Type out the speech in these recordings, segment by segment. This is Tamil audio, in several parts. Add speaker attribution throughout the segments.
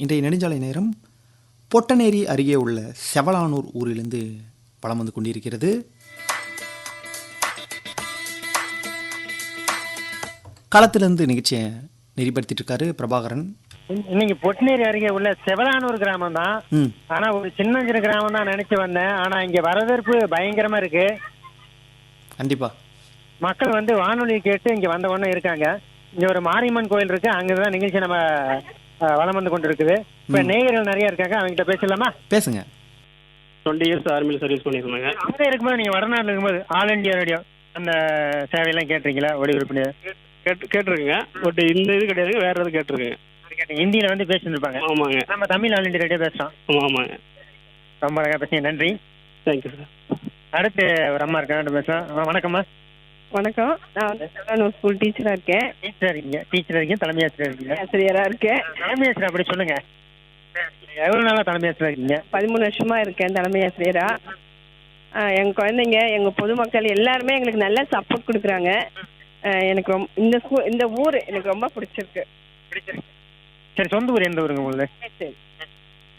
Speaker 1: இன்றைய நெடுஞ்சாலை நேரம் பொட்டநேரி அருகே உள்ள செவலானூர் ஊரிலிருந்து வலம் வந்து கொண்டிருக்கிறது. களத்திலிருந்து நிகழ்ச்சியை நெறிப்படுத்திட்டு இருக்காரு பிரபாகரன்.
Speaker 2: இன்னைக்கு பொட்னேரி அருகே உள்ள செவலானூர் கிராமம் தான்.
Speaker 1: ம்
Speaker 2: ஆனா ஒரு சின்ன கிராமம் தான் நினைச்சு வந்தேன். ஆனா இங்க வரவேற்பு பயங்கரமா இருக்கு.
Speaker 1: கண்டிப்பா
Speaker 2: மக்கள் வந்து வானொலி கேட்டு இங்க வந்த உடனே இருக்காங்க. இங்க ஒரு மாரியம்மன் கோயில் இருக்கு, அங்கதான் நிகழ்ச்சி நம்ம வலம் வந்து கொண்டு இருக்குது. இப்ப நேயர்கள் நிறைய இருக்காங்க, அவங்ககிட்ட பேசலாமா?
Speaker 1: பேசுங்க.
Speaker 3: 20 இயர்ஸ் ஆர்மியில் சர்வீஸ் பண்ணியிருந்தாங்க.
Speaker 2: அங்க இருக்கும்போது நீங்க வடநாட்டில் இருக்கும்போது ஆல் இண்டியா ரேடியோ அந்த சேவையெல்லாம் கேட்டிருக்கீங்களா? ஒளிபரப்பு
Speaker 3: கேட்டிருக்குங்க. பட் இந்த இது கிடையாது, வேற எது கேட்டிருக்குங்க.
Speaker 2: ஹிந்தியில வந்து பேசிட்டு
Speaker 3: ஆமாங்க.
Speaker 2: நம்ம தமிழ் ஆல் இண்டியா ரேடியோ பேசுறோம்.
Speaker 3: ஆமாங்க.
Speaker 2: ரொம்ப அழகா பேசுங்க, நன்றி.
Speaker 3: Thank you sir.
Speaker 2: அடுத்து ஒரு அம்மா இருக்காங்க, பேசலாம். வணக்கம்மா.
Speaker 4: வணக்கம். நான் வந்து செவலானூர் ஸ்கூல் டீச்சரா இருக்கேன்.
Speaker 2: டீச்சர் இருக்கீங்க? டீச்சர் இருக்கீங்க, தலைமை ஆசிரியர் இருக்கீங்க.
Speaker 4: ஆசிரியரா இருக்கேன்.
Speaker 2: தலைமை ஆசிரியர் அப்படி சொல்லுங்க. எவ்வளவு நாளா தலைமை ஆசிரியர் இருக்கீங்க?
Speaker 4: 13 வருஷமா இருக்கேன் தலைமை ஆசிரியரா. எங்க குழந்தைங்க, எங்க பொதுமக்கள் எல்லாருமே எங்களுக்கு நல்ல சப்போர்ட் கொடுக்குறாங்க. எனக்கு ரொம்ப இந்த ஊர் எனக்கு ரொம்ப பிடிச்சிருக்கு.
Speaker 2: சரி, சொந்த ஊர் எந்த ஊருங்க உங்களுக்கு?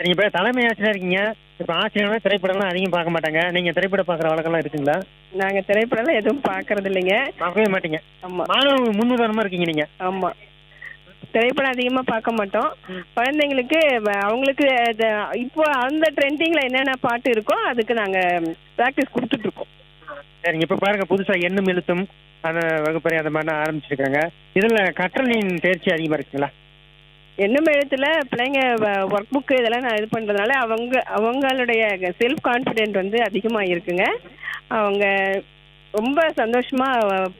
Speaker 2: நீங்க இப்ப தலைமை ஆசிரியர் இருக்கீங்க. இப்ப ஆசிரியர் திரைப்படம்லாம் அதிகம் பார்க்க மாட்டாங்க. நீங்க திரைப்படம் பாக்குற வழக்கம்லாம் இருக்குங்களா?
Speaker 4: நாங்க திரைப்படம் எதுவும் பாக்குறது இல்லைங்க.
Speaker 2: பார்க்கவே மாட்டீங்க.
Speaker 4: ஆமா
Speaker 2: மாணவ முன்னுதாரணமா இருக்கீங்க நீங்க.
Speaker 4: ஆமா, திரைப்படம் அதிகமா பார்க்க மாட்டோம். குழந்தைங்களுக்கு அவங்களுக்கு இப்போ அந்த ட்ரெண்டிங்ல என்னென்ன பாட்டு இருக்கோ அதுக்கு நாங்க பிராக்டிஸ் கொடுத்துட்டு இருக்கோம்.
Speaker 2: சரிங்க. இப்ப பாருங்க, புதுசா எண்ணும் எழுத்தும் அந்த வகுப்பறை அந்த மாதிரி ஆரம்பிச்சிருக்காங்க. இதுல கற்றலின் தேர்ச்சி அதிகமா இருக்குங்களா?
Speaker 4: எண்ணும் எழுத்துல பிள்ளைங்க ஒர்க் புக்கு இதெல்லாம் நான் இது பண்றதுனால அவங்களுடைய செல்ஃப் கான்ஃபிடென்ட் வந்து அதிகமா இருக்குங்க. அவங்க ரொம்ப சந்தோஷமா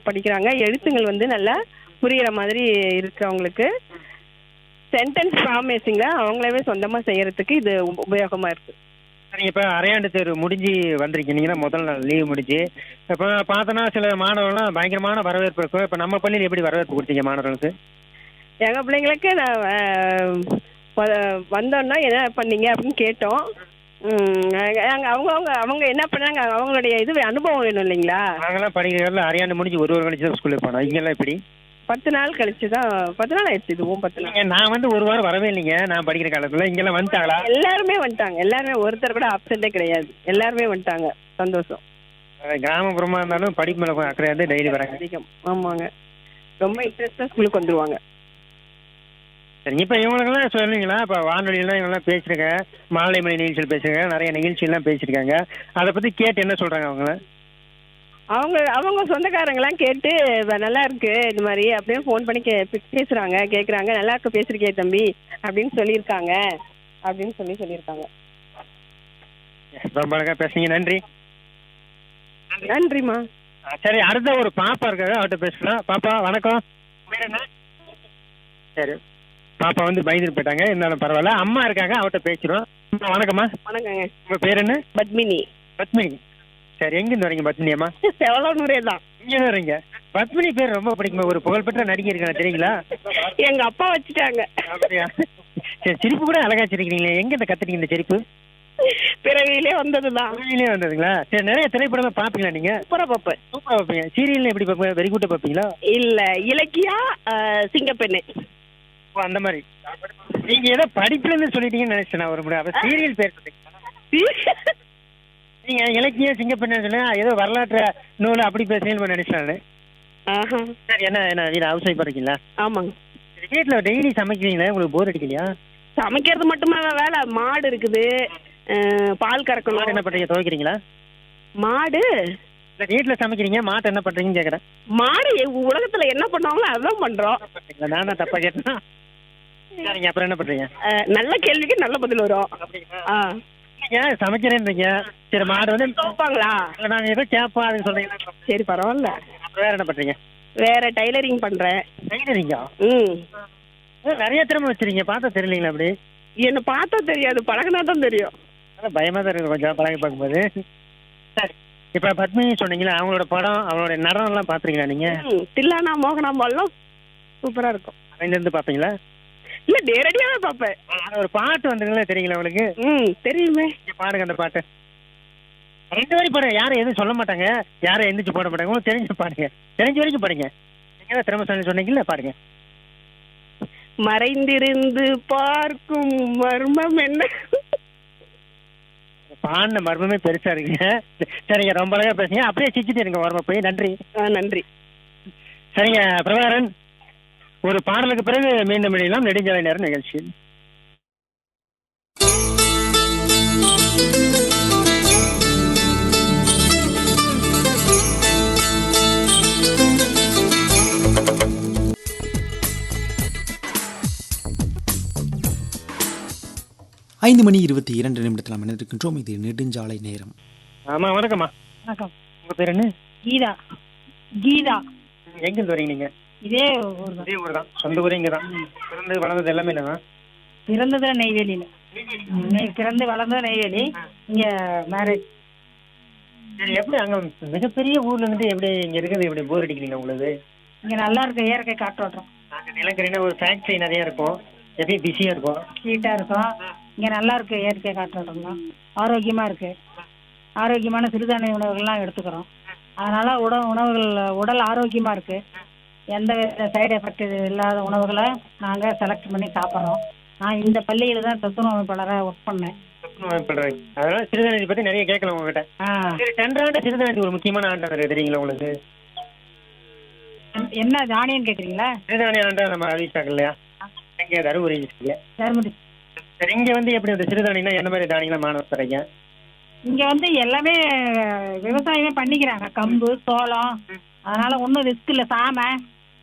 Speaker 4: படிக்கிறாங்க. எழுத்துங்கள் வந்து நல்லா புரியுற மாதிரி இருக்கு. அவங்களுக்கு சென்டென்ஸ் ஃபார்மேஷன்ல அவங்களாவே சொந்தமா செய்யறதுக்கு இது உபயோகமா இருக்கு.
Speaker 2: சரிங்க. இப்ப அரையாண்டு தேர்வு முடிஞ்சு வந்திருக்கீங்கன்னா, முதல் நாள் லீவ் முடிஞ்சு இப்ப பார்த்தோன்னா சில மாணவர்கள்லாம் பயங்கரமான வரவேற்பு இருக்கும். இப்ப நம்ம பள்ளியில் எப்படி வரவேற்பு கொடுத்தீங்க மாணவர்களுக்கு?
Speaker 4: எங்க பிள்ளைங்களுக்கு நான் வந்தோன்னா என்ன பண்ணீங்க அப்படின்னு கேட்டோம். அவங்க என்ன பண்ணாங்க, அவங்களுடைய இது அனுபவம் வேணும் இல்லைங்களா?
Speaker 2: நாங்கெல்லாம் படிக்கிறதுல அரையாண்டு முடிஞ்சு ஒரு கழிச்சு தான் ஸ்கூலுக்கு போனோம். இங்கெல்லாம் எப்படி
Speaker 4: 10 நாள் கழிச்சு தான் 10 நாள் ஆயிடுச்சு. இதுவும் 10 நாள்.
Speaker 2: நான் வந்து ஒரு வாரம் வரவே இல்லைங்க. நான் படிக்கிற காலத்துல இங்கெல்லாம் வந்துட்டாங்களா?
Speaker 4: எல்லாருமே வந்துட்டாங்க. எல்லாருமே ஒருத்தர் கூட ஆப்சென்டே கிடையாது. எல்லாருமே வந்துட்டாங்க. சந்தோஷம்.
Speaker 2: கிராமப்புறமா இருந்தாலும் படிப்பு மேல அக்கறை வந்து டெய்லி வராங்க.
Speaker 4: அதிகம். ஆமாங்க, ரொம்ப இன்ட்ரெஸ்டா ஸ்கூலுக்கு வந்துருவாங்க.
Speaker 2: சரிங்க. இப்ப இவங்களுக்கெல்லாம் சொல்லுவீங்களா? இப்ப வானொலியெல்லாம் இவங்கெல்லாம் பேசிருக்கேன், மாலை மணி நிகழ்ச்சியில் பேசிருக்காங்க, நிறைய நிகழ்ச்சியெல்லாம் பேசிருக்காங்க. அதை பத்தி கேட்டு என்ன சொல்றாங்க அவங்க?
Speaker 4: அவங்க சொந்தக்காரங்களாம் கேட்டு நல்லா இருக்கு இந்த மாதிரி அப்படியே ஃபோன் பண்ணி பேசுறாங்க, கேட்குறாங்க. நல்லா இருக்கு பேசுறீங்க தம்பி அப்படின்னு சொல்லியிருக்காங்க அப்படின்னு சொல்லியிருக்காங்க.
Speaker 2: ரொம்ப அழகா பேசுறீங்க, நன்றி.
Speaker 4: நன்றிம்மா.
Speaker 2: சரி, அடுத்த ஒரு பாப்பா இருக்காங்க, அவர்கிட்ட பேசலாம். பாப்பா வணக்கம். பேர் என்ன? சரி, பாப்பா வந்து பயந்துட்டு போயிட்டாங்க, இருந்தாலும் பரவாயில்ல. அம்மா இருக்காங்க, அவர்கிட்ட பேசுறோம். வணக்கம்மா.
Speaker 4: வணக்கங்க.
Speaker 2: உங்க பேர் என்ன?
Speaker 4: பத்மினி.
Speaker 2: பத்மினி. சரி, எங்கிருந்து வரீங்க பத்மினி அம்மா?
Speaker 4: செவலானூரே தான்.
Speaker 2: இங்க வரீங்க. பத்மினி பேர் ரொம்ப பிடிக்குமா? ஒரு புகழ்பெற்ற நடிகை இருக்காங்க, தெரியுங்களா?
Speaker 4: எங்க அப்பா வச்சுட்டாங்க.
Speaker 2: அப்படியா? சரி, சிரிப்பு கூட அழகா சிரிக்கிறீங்களே, எங்க இந்த கத்துட்டீங்க இந்த சிரிப்பு?
Speaker 4: பிறவியிலே வந்ததுதான்.
Speaker 2: பிறவியிலே வந்ததுங்களா? சரி, நிறைய திரைப்படம் பாப்பீங்களா நீங்க?
Speaker 4: சூப்பரா பாப்பேன்.
Speaker 2: சூப்பரா பாப்பீங்க. சீரியல் எப்படி பாப்பீங்க? வெரி குட்டா பாப்பீங்களா?
Speaker 4: இல்ல, இலக்கியா, சிங்கப்பெண்ணு.
Speaker 2: அந்த மாதிரி. நீங்க ஏதோ படிப்புல இருந்து சொல்லிட்டீங்கன்னு நினைச்சேன் நான் ஒரு முறை. அப்ப சீரியல் பேர் சொன்னீங்க. நீங்க இலக்கிய சிங்கப்பெண்ணு சொன்னா ஏதோ வரலாற்று நூல் அப்படி பேசுறீங்கன்னு நினைச்சேன். சரி, என்ன வீடு ஹவுஸ் ஒய்ஃபா இருக்கீங்களா?
Speaker 4: ஆமாங்க.
Speaker 2: வீட்டுல டெய்லி சமைக்கிறீங்களா? உங்களுக்கு போர் அடிக்கலையா?
Speaker 4: சமைக்கிறது மட்டுமா வேலை? மாடு இருக்குது, பால் கறக்கணும்.
Speaker 2: என்ன பண்றீங்க? துவைக்கிறீங்களா?
Speaker 4: மாடு
Speaker 2: இல்ல, வீட்டுல சமைக்கிறீங்க, மாட்டை என்ன பண்றீங்கன்னு கேக்குறேன்.
Speaker 4: மாடு உலகத்துல என்ன பண்ணுவாங்களோ அதான் பண்றோம்.
Speaker 2: நானா தப்பா கேட்டேன்னா? சரிங்க, அப்புறம் என்ன பண்றீங்க?
Speaker 4: நல்ல கேள்விக்கு நல்ல பதில் வரும்.
Speaker 2: நீங்க சமைக்கிறேன்றீங்க, சரி மாடு வந்து
Speaker 4: தோப்பாங்களா?
Speaker 2: நாங்க ஏதோ கேப்போம் அதுன்னு சொல்றீங்களா?
Speaker 4: சரி, பரவாயில்ல.
Speaker 2: அப்புறம் வேற என்ன பண்றீங்க?
Speaker 4: வேற டைலரிங் பண்றேன்.
Speaker 2: டைலரிங்கா?
Speaker 4: ம்.
Speaker 2: நிறைய திறமை வச்சிருக்கீங்க, பார்த்தா தெரியலீங்களா? அப்படி
Speaker 4: என்ன பார்த்தா தெரியாது, பழகினா தான் தெரியும்.
Speaker 2: அதான் பயமா தான் இருக்கு கொஞ்சம் பழகி பார்க்கும்போது. சரி, இப்ப பத்மினி சொன்னீங்களா, அவங்களோட படம் அவங்களோட நடனம் எல்லாம் பாத்துறீங்களா நீங்க?
Speaker 4: தில்லானா மோகனாம்பாலாம் சூப்பரா இருக்கும்.
Speaker 2: அதுல இருந்து பாப்பீங்களா?
Speaker 4: இல்ல, நேரடியாவே பாப்பேன்.
Speaker 2: ஒரு பாட்டு வந்துங்களா, தெரியுங்களா உங்களுக்கு?
Speaker 4: தெரியுமே.
Speaker 2: பாடுங்க அந்த பாட்டு. 2 வரி பாடுங்க, யாரும் எதுவும் சொல்ல மாட்டாங்க, யாரும் எந்திரிச்சு போட மாட்டாங்க. உங்களுக்கு தெரிஞ்ச பாடுங்க, தெரிஞ்ச வரைக்கும் பாடுங்க. நீங்க தான் திறமை சொன்னீங்கல்ல, பாடுங்க.
Speaker 4: மறைந்திருந்து பார்க்கும் மர்மம் என்ன?
Speaker 2: பாடின மர்மமே பெருசா இருக்குங்க. சரிங்க, ரொம்ப அழகா பேசுங்க. அப்படியே சிரிச்சுட்டு இருங்க வரமா போய். நன்றி.
Speaker 4: நன்றி.
Speaker 2: சரிங்க பிரபாகரன், ஒரு பாடலுக்கு பிறகு மீண்டும் இணையலாம் நெடுஞ்சாலை நேரம் நிகழ்ச்சி.
Speaker 1: ஐந்து மணி 22 நிமிடத்தில் நாம் இணைந்திருக்கின்றோம். இது நெடுஞ்சாலை நேரம்.
Speaker 2: ஆமா, வணக்கம்மா.
Speaker 5: வணக்கம்.
Speaker 2: உங்க பேர் என்ன?
Speaker 5: கீதா. கீதா.
Speaker 2: எங்கிருந்து வரீங்க நீங்க?
Speaker 5: இதே ஊர் தான்.
Speaker 2: இதே ஊர் தான். சொந்த ஊரே இங்க தான். பிறந்து வளர்ந்தது எல்லாமே இல்லைதான்?
Speaker 5: பிறந்தது நெய்வேலியில. பிறந்து வளர்ந்தது நெய்வேலி. இங்க மேரேஜ்.
Speaker 2: சரி, எப்படி அங்க மிகப்பெரிய ஊர்ல இருந்துட்டு எப்படி இங்க இருக்கிறது எப்படி போர் அடிக்கிறீங்க உங்களுக்கு?
Speaker 5: இங்க நல்லா இருக்கு, இயற்கை காற்றோட்டம்.
Speaker 2: நாங்க நிலக்கரினா ஒரு ஃபேக்டரி நிறைய இருக்கும், எப்பயும் பிஸியா இருக்கும்.
Speaker 5: ஹீட்டா இருக்கும். இங்க நல்லா இருக்கு, இயற்கை காற்றோட்டம் தான். ஆரோக்கியமா இருக்கு. ஆரோக்கியமான சிறுதானிய உணவுகள்லாம் எடுத்துக்கிறோம். அதனால உடல் ஆரோக்கியமா இருக்கு. எந்த வித சைடு எஃபெக்ட் இல்லாத உணவுகளை நாங்க செலக்ட் பண்ணி சாப்பிட்றோம். நான் இந்த பள்ளியில தான் சத்துணவு அமைப்பாளராக ஒர்க் பண்ணேன்.
Speaker 2: அதனால சிறுதானியத்தை பத்தி நிறைய கேட்கலாம் உங்ககிட்ட. சரி, சென்றாண்டு சிறுதானியத்துக்கு ஒரு முக்கியமான ஆண்டு தெரியுங்களா உங்களுக்கு?
Speaker 5: என்ன தானியம் கேக்குறீங்களா?
Speaker 2: சிறுதானிய ஆண்டு நம்ம அறிவிச்சாங்க இல்லையா, எங்க தருமபுரி இல்லையா?
Speaker 5: தர்மபுரி.
Speaker 2: சரி, இங்க வந்து எப்படி இந்த சிறுதானியம்னா என்ன மாதிரி தானியங்களா மாணவர் தரீங்க?
Speaker 5: இங்க வந்து எல்லாமே விவசாயமே பண்ணிக்கிறாங்க. கம்பு, சோளம். அதனால ஒன்றும் ரிஸ்க் இல்லை. சாமை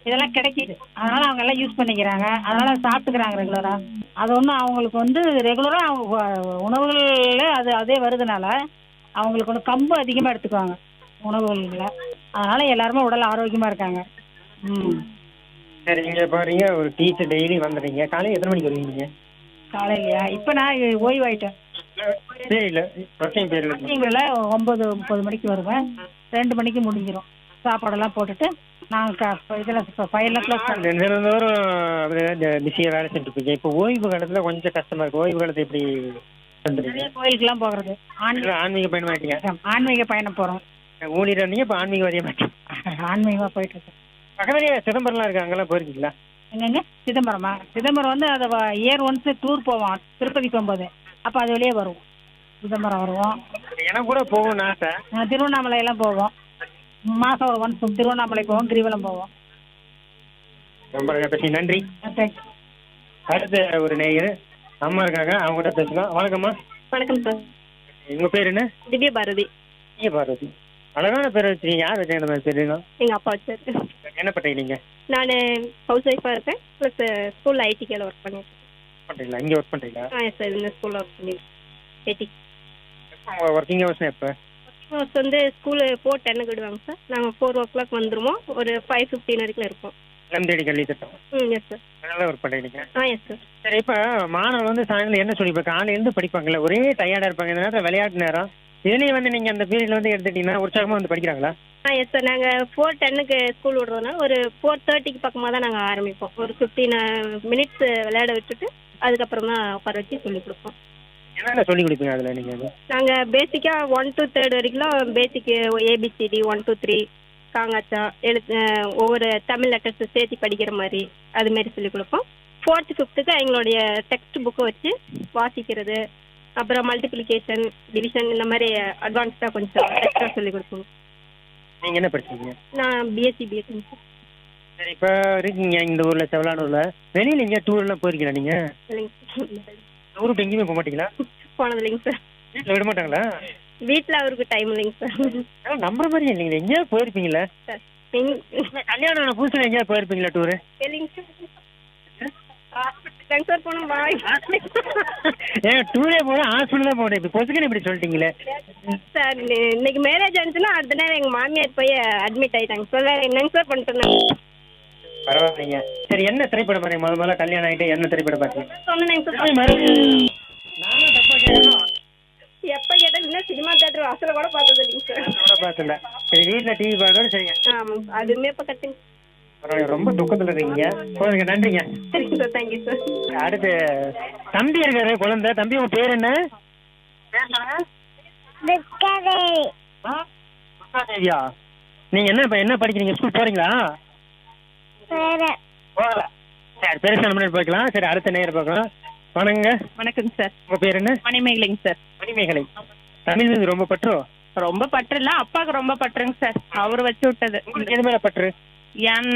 Speaker 5: இதெல்லாம் கிடைக்கிது. அதனால அவங்க எல்லாம் யூஸ் பண்ணிக்கிறாங்க. அதனால சாப்பிட்டுக்கிறாங்க ரெகுலரா. அது ஒன்றும் அவங்களுக்கு வந்து ரெகுலரா அவங்க உணவுகள்ல அதே வருதுனால அவங்களுக்கு ஒன்று கம்பு அதிகமாக எடுத்துக்குவாங்க உணவுகள்ல. அதனால எல்லாருமே உடல் ஆரோக்கியமா இருக்காங்க.
Speaker 2: சரி, இங்க பாருங்க, ஒரு டீச்சர் டெய்லி வந்துடுறீங்க. காலையில் எத்தனை மணிக்கு வருவீங்க?
Speaker 5: காலையிலயா? இப்போ நான் ஓய்வாயிட்டேன்.
Speaker 2: இல்ல ஒர்க்கிங் பேர்ல
Speaker 5: 9:30 மணிக்கு வருவேன். 2 மணிக்கு முடிஞ்சிடும். சாப்பாடெல்லாம் போட்டுட்டு நாங்கள் இதில் ஃபைனல் கிளாஸ்
Speaker 2: பிஸியாக வேலை செஞ்சுட்டு இருக்கீங்க. இப்போ ஓய்வு காலத்துல கொஞ்சம் கஷ்டமா இருக்கு. ஓய்வு காலத்தை எப்படி வந்துருக்கீங்க?
Speaker 5: கோயிலுக்குலாம் போகிறது.
Speaker 2: ஆன்மீக பயணம் ஆயிட்டீங்க?
Speaker 5: ஆன்மீக பயணம் போகிறோம்.
Speaker 2: ஊழியர் இருந்தீங்க, இப்போ ஆன்மீக வரைய மாட்டீங்க?
Speaker 5: ஆன்மீகமாக போயிட்டு இருக்கேன்.
Speaker 2: பக்கத்துலேயே சிதம்பரம்லாம் இருக்கு, அங்கெல்லாம் போயிருக்கீங்களா?
Speaker 5: எங்கங்க? சிதம்பரமா? சிதம்பரம் வந்து அதை இயர் ஒன்ஸ் டூர் போவோம். திருப்பதி போகும்போது அப்போ அது வெளியே வருவோம். சிதம்பரம் வருவோம்.
Speaker 2: எனக்கு கூட போகணும்னு ஆசை.
Speaker 5: திருவண்ணாமலையெல்லாம் போவோம். மாதம் ஒரு ஒன்ஸ் திருவண்ணாமலை போவோம், கிரிவலம் போவோம்.
Speaker 2: ரொம்ப பற்றி நன்றி. அடுத்த ஒரு நேயர் அம்மா இருக்காங்க, அவங்க கூட பேசலாம். வணக்கம்மா.
Speaker 4: வணக்கம் சார்.
Speaker 2: உங்க பேர் என்ன?
Speaker 4: திவ்ய பாரதி.
Speaker 2: திவ்ய பாரதி. அழகான பேர் வச்சுருக்கீங்க. யார் வச்சா இந்த மாதிரி பேர்?
Speaker 4: எங்க அப்பா வச்சாரு.
Speaker 2: என்ன பண்ணுறீங்க நீங்க?
Speaker 4: நான் ஹவுஸ் ஒய்ஃபா இருக்கேன். ப்ளஸ் ஸ்கூல்ல ஐடிக்கில் ஒர்க் பண்ணிட்டு
Speaker 2: பண்ணுறீங்களா? இங்கே ஒர்க் பண்ணுறீங்களா?
Speaker 4: சார் இந்த ஸ்கூல்ல ஒர்க் பண்ணிட்டு ஐடி.
Speaker 2: உங்கள் ஒர்க்கிங் ஹவர்ஸ் எப்போ?
Speaker 4: ஹவர்ஸ் வந்து ஸ்கூலு 4:10 விடுவாங்க சார். நாங்கள் 4 o'clock வந்துடுவோம். ஒரு 5:15 வரைக்கும் இருப்போம்.
Speaker 2: இளந்தேடி கல்வி திட்டம்.
Speaker 4: Yes sir.
Speaker 2: நல்லா ஒர்க் பண்ணுறீங்க.
Speaker 4: Yes sir.
Speaker 2: சரி, இப்போ மாணவர்கள் வந்து சாயங்காலம் என்ன சொல்லி இப்போ காலையிலேருந்து படிப்பாங்கல்ல, ஒரே டயர்டாக இருப்பாங்க. இந்த நேரத்தில் விளையாட்டு நேரம், இதுலேயே வந்து நீங்கள் அந்த பீரியட்ல வந்து எடுத்துட்டீங்கன்னா உற்சாகமாக வந்து படிக்கிறாங்களா?
Speaker 4: Yes sir. நாங்கள் 4:10 ஸ்கூல் விடுறதுனால ஒரு 4:30 பக்கமாக தான் நாங்கள் ஆரம்பிப்போம். ஒரு 15 minutes விளையாட விட்டுட்டு அதுக்கப்புறம் தான் உட்கார வச்சு சொல்லிக் கொடுப்போம்.
Speaker 2: என்னென்ன சொல்லி கொடுப்பீங்க அதில் நீங்கள்?
Speaker 4: நாங்கள் பேசிக்காக 1 to 3 வரைக்கும் பேசிக் ABCD 1 to 3 காங்காச்சா ஒவ்வொரு தமிழ் லெட்டர்ஸ் சேர்த்து படிக்கிற மாதிரி அதுமாரி சொல்லிக் கொடுப்போம். 4th 5th எங்களுடைய டெக்ஸ்ட் புக்கை வச்சு வாசிக்கிறது, அப்புறம் மல்டிப்ளிகேஷன், டிவிஷன் இந்த மாதிரி அட்வான்ஸ்டாக கொஞ்சம் எக்ஸ்ட்ரா சொல்லிக் கொடுப்போம்.
Speaker 2: நீங்கள் என்ன படிச்சீங்க?
Speaker 4: நான் பிஎஸ்சி பிஎட்ங்க சார்.
Speaker 2: சரி, இப்போ இருக்கீங்க இந்த ஊரில் செவலானூரில். வெளியில் எங்கேயா டூர்லாம் போயிருக்கீங்களா நீங்கள்?
Speaker 4: இல்லைங்க
Speaker 2: டூர் விட்டு எங்கேயுமே போக மாட்டீங்களா?
Speaker 4: போனது இல்லைங்க சார்.
Speaker 2: வீட்டில் விட மாட்டாங்களா?
Speaker 4: வீட்டில் அவருக்கு டைம் இல்லைங்க சார்.
Speaker 2: ஆனால் நம்புற மாதிரி இல்லைங்களா? எங்கேயாவது போயிருப்பீங்களா?
Speaker 4: சார்
Speaker 2: கல்யாணம் ஆன புதுசில் எங்கேயாவது போயிருப்பீங்களா டூரு?
Speaker 4: இல்லைங்க சார். ஹாஸ்பிட்டல் சார் போனோம். பாய்.
Speaker 2: ஏன் டூரே போக ஹாஸ்பிட்டல் தான் போனேன். இப்போ பொசுக்குன்னு இப்படி சொல்லிட்டீங்களே
Speaker 4: சார். இன்னைக்கு மேரேஜ் ஆனிச்சுன்னா அடுத்த நேரம் எங்கள் மாமியார் போய் அட்மிட் ஆகிட்டாங்க சார். என்னங்க சார் பண்ணிட்டு
Speaker 2: பரவாயில்லைங்க. சரி, என்ன திரைப்படம் பாருங்க? முதல்ல கல்யாணம் ஆகிட்டு என்ன திரைப்படம் பார்த்தீங்க?
Speaker 4: சொன்னேங்க சார்.
Speaker 2: நானும் தப்பா கேட்கணும்.
Speaker 4: எப்போ கேட்டால் சினிமா தேட்டர் வாசல கூட பார்த்தது இல்லைங்க சார்.
Speaker 2: கூட பார்த்தல. சரி, வீட்டில் டிவி பார்க்கணும். சரிங்க.
Speaker 4: ஆமாம், அதுவுமே இப்போ கட்டுங்க.
Speaker 2: பரவாயில்ல, ரொம்ப துக்கத்தில் இருக்கீங்க. போதுங்க, நன்றிங்க.
Speaker 4: சரிங்க சார். Thank you sir.
Speaker 2: அடுத்து தம்பி இருக்காரு, குழந்தை. தம்பி, உங்க பேர் என்ன? தேவியா. நீங்க என்ன படிக்கிறீங்க? ஸ்கூல் போறீங்களா? போகல. சரி பெருசா நம்ம பார்க்கலாம். சரி அடுத்த நேரம் பார்க்கலாம். வணங்க.
Speaker 4: வணக்கம் சார்.
Speaker 2: உங்க பேர் என்ன?
Speaker 4: மணிமேகலைங்க சார்.
Speaker 2: மணிமேகலை. தமிழ் மீது ரொம்ப பற்றோ?
Speaker 4: ரொம்ப பற்று இல்ல, அப்பாவுக்கு ரொம்ப பற்றுங்க சார். அவரு வச்சு விட்டது.
Speaker 2: உங்களுக்கு எது மேல பற்று?